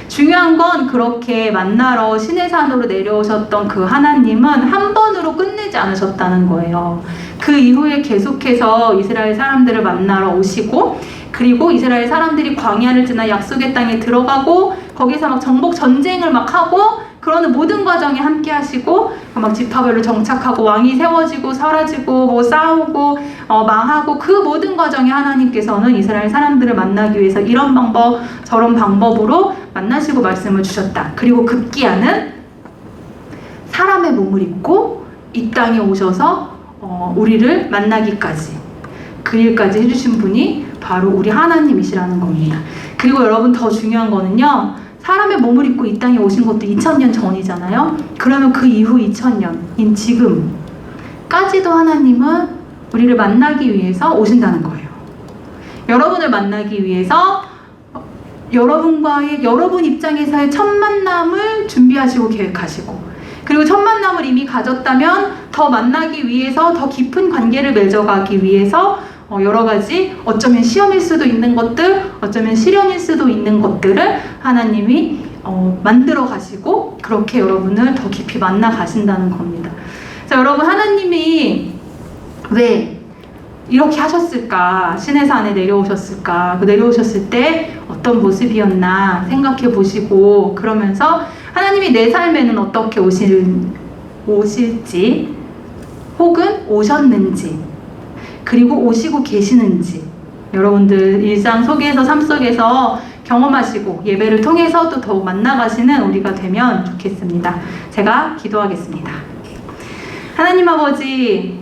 S3: 중요한 건 그렇게 만나러 시내산으로 내려오셨던 그 하나님은 한 번으로 끝내지 않으셨다는 거예요. 그 이후에 계속해서 이스라엘 사람들을 만나러 오시고 그리고 이스라엘 사람들이 광야를 지나 약속의 땅에 들어가고 거기서 막 정복 전쟁을 막 하고 그러는 모든 과정에 함께 하시고 막 지파별로 정착하고 왕이 세워지고 사라지고 뭐 싸우고 망하고 그 모든 과정에 하나님께서는 이스라엘 사람들을 만나기 위해서 이런 방법 저런 방법으로 만나시고 말씀을 주셨다. 그리고 급기야는 사람의 몸을 입고 이 땅에 오셔서 우리를 만나기까지 그 일까지 해주신 분이 바로 우리 하나님이시라는 겁니다. 그리고 여러분 더 중요한 거는요. 사람의 몸을 입고 이 땅에 오신 것도 2000년 전이잖아요. 그러면 그 이후 2000년인 지금까지도 하나님은 우리를 만나기 위해서 오신다는 거예요. 여러분을 만나기 위해서 여러분 입장에서의 첫 만남을 준비하시고 계획하시고 그리고 첫 만남을 이미 가졌다면 더 만나기 위해서 더 깊은 관계를 맺어가기 위해서 여러 가지 어쩌면 시험일 수도 있는 것들 어쩌면 시련일 수도 있는 것들을 하나님이 만들어 가시고 그렇게 여러분을 더 깊이 만나 가신다는 겁니다. 자, 여러분 하나님이 왜 이렇게 하셨을까? 시내산에 내려오셨을까? 그 내려오셨을 때 어떤 모습이었나 생각해 보시고 그러면서 하나님이 내 삶에는 어떻게 오실지 혹은 오셨는지 그리고 오시고 계시는지 여러분들 일상 속에서 삶 속에서 경험하시고 예배를 통해서도 더욱 만나가시는 우리가 되면 좋겠습니다. 제가 기도하겠습니다. 하나님 아버지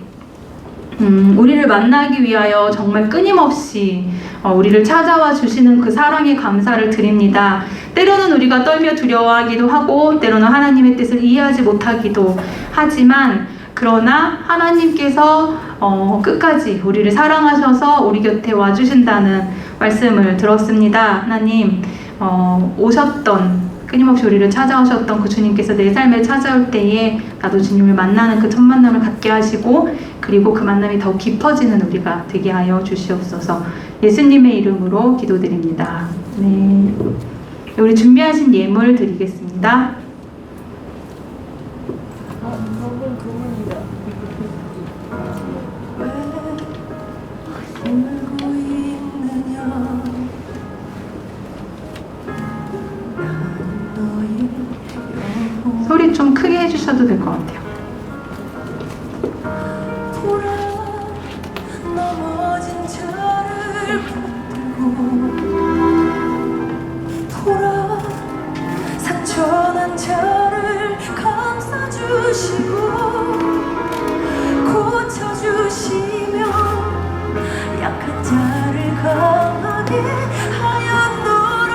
S3: 우리를 만나기 위하여 정말 끊임없이 우리를 찾아와 주시는 그 사랑에 감사를 드립니다. 때로는 우리가 떨며 두려워하기도 하고 때로는 하나님의 뜻을 이해하지 못하기도 하지만 그러나 하나님께서 끝까지 우리를 사랑하셔서 우리 곁에 와주신다는 말씀을 들었습니다. 하나님 끊임없이 우리를 찾아오셨던 그 주님께서 내 삶에 찾아올 때에 나도 주님을 만나는 그 첫 만남을 갖게 하시고 그리고 그 만남이 더욱 깊어지는 우리가 되게 하여 주시옵소서. 예수님의 이름으로 기도드립니다. 네. 우리 준비하신 예물 드리겠습니다.
S5: 방금 그분이다.
S3: 소리 좀 크게 해주셔도 될 것 같아요.
S6: 넘어진 저를
S4: 보라 상처난 자를 감싸주시고 고쳐주시며 약한 자를 강하게 하였노라.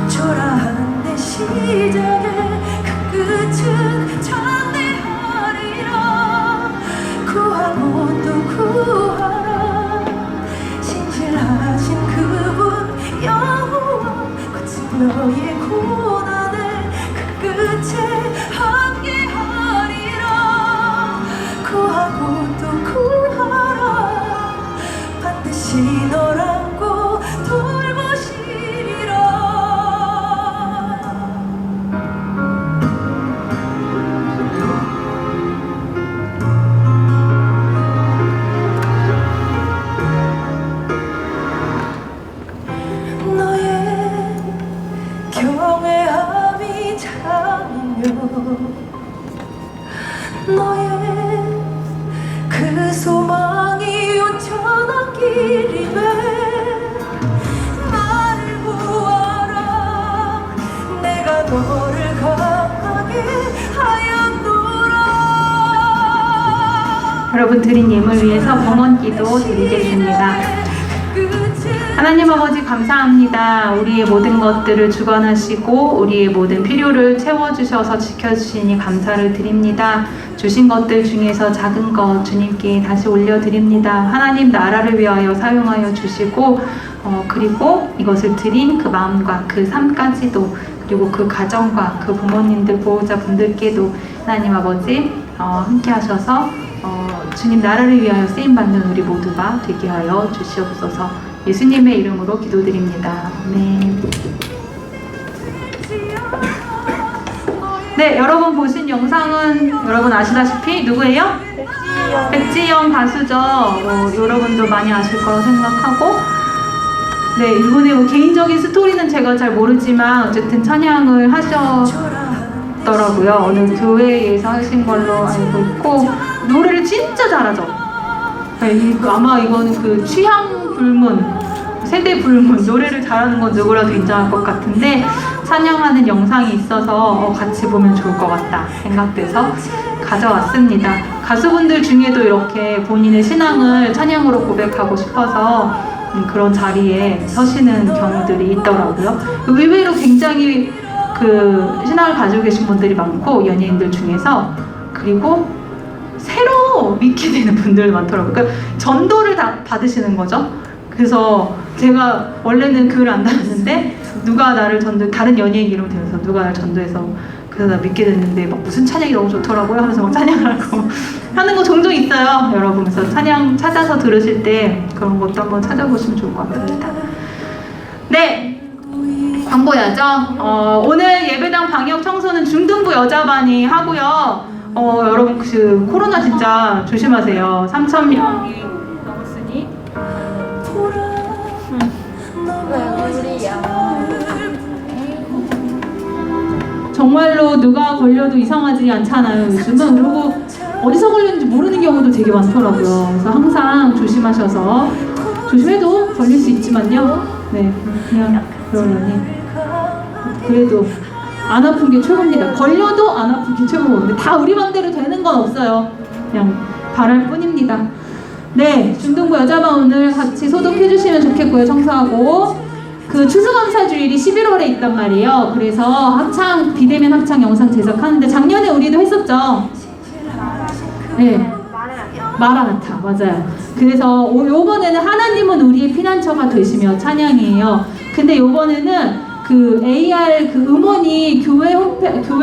S4: 초라한 내 시작의 그 끝은 장대하리라. 구하고 또 구하라. 신실하신 그분 여호와 거친 너의 고난의 그 끝에 함께하리라. 구하고 또 구하라. 반드시 널 안고 돌보시리라. 너의 경외함이 참이며 너의 그 소망이 온전한 길이네. 나를 구하라. 내가 너를 강하게 하였노라.
S3: 여러분 드린 예물 위해서 봉헌기도 드리겠습니다. 하나님 아버지 감사합니다. 우리의 모든 것들을 주관하시고 우리의 모든 필요를 채워주셔서 지켜주시니 감사를 드립니다. 주신 것들 중에서 작은 것 주님께 다시 올려드립니다. 하나님 나라를 위하여 사용하여 주시고 그리고 이것을 드린 그 마음과 그 삶까지도 그리고 그 가정과 그 부모님들 보호자분들께도 하나님 아버지 함께 하셔서 주님 나라를 위하여 쓰임받는 우리 모두가 되게 하여 주시옵소서. 예수님의 이름으로 기도드립니다. 아멘. 네, 여러분 보신 영상은 여러분 아시다시피 누구예요? 백지영 가수죠. 여러분도 많이 아실 거라고 생각하고 네, 이분의 뭐 개인적인 스토리는 제가 잘 모르지만 어쨌든 찬양을 하셨더라고요. 어느 교회에서 하신 걸로 알고 있고 노래를 진짜 잘하죠. 네, 아마 이거는 그 취향 불문, 세대 불문, 노래를 잘하는 건 누구라도 인정할 것 같은데 찬양하는 영상이 있어서 같이 보면 좋을 것 같다 생각돼서 가져왔습니다. 가수분들 중에도 이렇게 본인의 신앙을 찬양으로 고백하고 싶어서 그런 자리에 서시는 경우들이 있더라고요. 의외로 굉장히 그 신앙을 가지고 계신 분들이 많고 연예인들 중에서 그리고 새로 믿게 되는 분들 많더라고요. 그러니까 전도를 다 받으시는 거죠. 그래서 제가 원래는 교회를 안 다녔는데 누가 나를 다른 연예인 이름 대면서 누가 나를 전도해서 그래서 나 믿게 됐는데 막 무슨 찬양이 너무 좋더라고요 하면서 막 찬양을 하고 하는 거 종종 있어요, 여러분. 그래서 찬양 찾아서 들으실 때 그런 것도 한번 찾아보시면 좋을 것 같습니다. 네, 광고야죠. 오늘 예배당 방역 청소는 중등부 여자반이 하고요. 여러분 그 코로나 진짜 조심하세요. 3,000명이 넘었으니. 정말로 누가 걸려도 이상하지 않잖아요, 요즘은. 그리고 어디서 걸렸는지 모르는 경우도 되게 많더라고요. 그래서 항상 조심하셔서, 조심해도 걸릴 수 있지만요. 네, 그냥 그러려니 그래도 안 아픈 게 최고입니다. 걸려도 안 아픈 게 최고고. 근데 다 우리 맘대로 되는 건 없어요. 그냥 바랄 뿐입니다. 네, 중등부 여자반 오늘 같이 소독해 주시면 좋겠고요. 청소하고. 그 추수감사주일이 11월에 있단 말이에요. 그래서 합창, 비대면 합창 영상 제작하는데 작년에 우리도 했었죠. 네, 마라나타 맞아요. 그래서 요번에는 하나님은 우리의 피난처가 되시며 찬양이에요. 근데 요번에는 그 AR 그 음원이 교회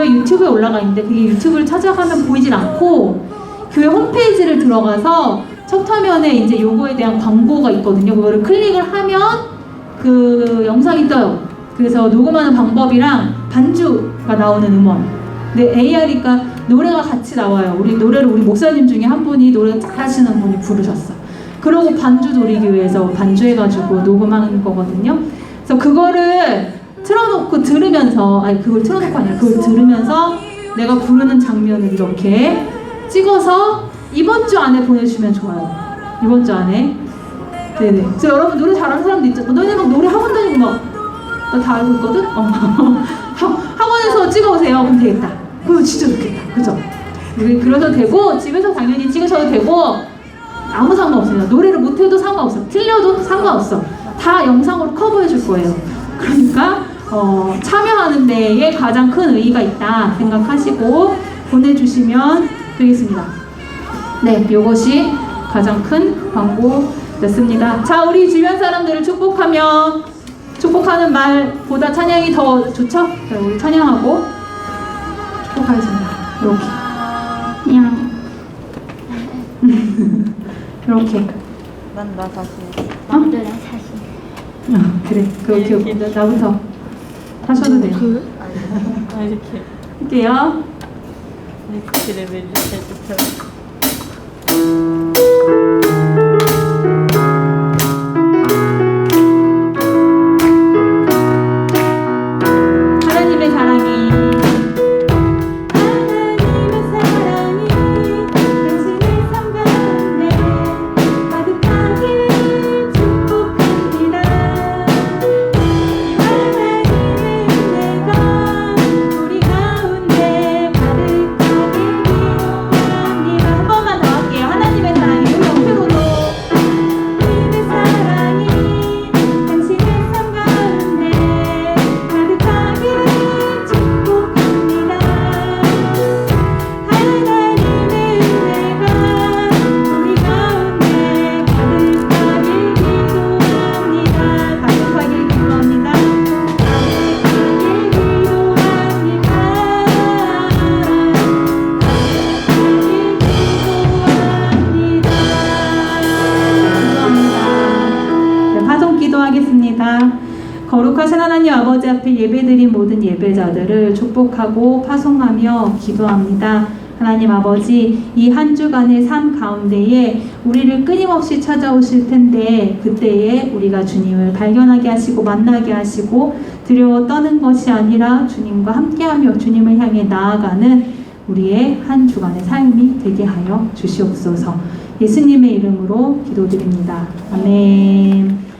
S3: 유튜브에 올라가 있는데 그게 유튜브를 찾아가면 보이진 않고 교회 홈페이지를 들어가서 첫 화면에 이제 요거에 대한 광고가 있거든요. 그거를 클릭을 하면 그 영상이 떠요. 그래서 녹음하는 방법이랑 반주가 나오는 음원. 근데 AR이니까 노래가 같이 나와요. 우리 노래를 우리 목사님 중에 한 분이 노래 하시는 분이 부르셨어. 그러고 반주 돌리기 위해서 반주해가지고 녹음하는 거거든요. 그래서 그거를 틀어놓고 들으면서, 아니 그걸 틀어놓고 아니라 그걸 들으면서 내가 부르는 장면을 이렇게 찍어서 이번 주 안에 보내주시면 좋아요. 이번 주 안에. 네네. 그래서 여러분 노래 잘하는 사람도 있죠. 너네 막 노래 학원 다니고 막 나 다 알고 있거든? 학원에서 찍어오세요. 그럼 되겠다. 그럼 진짜 좋겠다. 그죠? 그러셔도 되고 집에서 당연히 찍으셔도 되고 아무 상관없습니다. 노래를 못해도 상관없어. 틀려도 상관없어. 다 영상으로 커버해 줄 거예요. 그러니까 참여하는 데에 가장 큰 의의가 있다 생각하시고 보내주시면 되겠습니다. 네, 이것이 가장 큰 광고였습니다. 자, 우리 주변 사람들을 축복하는 말보다 찬양이 더 좋죠? 자, 우리 찬양하고 축복하겠습니다. 이렇게. 그냥 이렇게.
S5: 난 나 자신.
S4: 남들 나 자신.
S3: 그래. 그렇게 나부터 하셔도 돼요.
S5: 아 이렇게
S3: 할게요.
S5: 이렇게 레벨이 해주세요.
S3: 하나님의 사랑이
S2: 당신의 삶 가운데 가득하기를 축복합니다. 하나님의 은혜가 우리 가운데 가득하길 기도합니다. 한 번만 더 할게요. 하나님의 사랑이 우리 영표로도 하나님의 사랑이 당신의 삶 가운데 가득하기를 축복합니다. 하나님의 은혜가 우리 가운데 가득하길 기도합니다. 가득하길 기도합니다. 네, 파송 기도하겠습니다. 거룩하신 하나님 아버지 앞에 예배드린 모든 예배자들을 축복하고 파송하며 기도합니다. 하나님 아버지, 이 한 주간의 삶 가운데에 우리를 끊임없이 찾아오실 텐데 그때에 우리가 주님을 발견하게 하시고 만나게 하시고 두려워 떠는 것이 아니라 주님과 함께하며 주님을 향해 나아가는 우리의 한 주간의 삶이 되게 하여 주시옵소서. 예수님의 이름으로 기도드립니다. 아멘.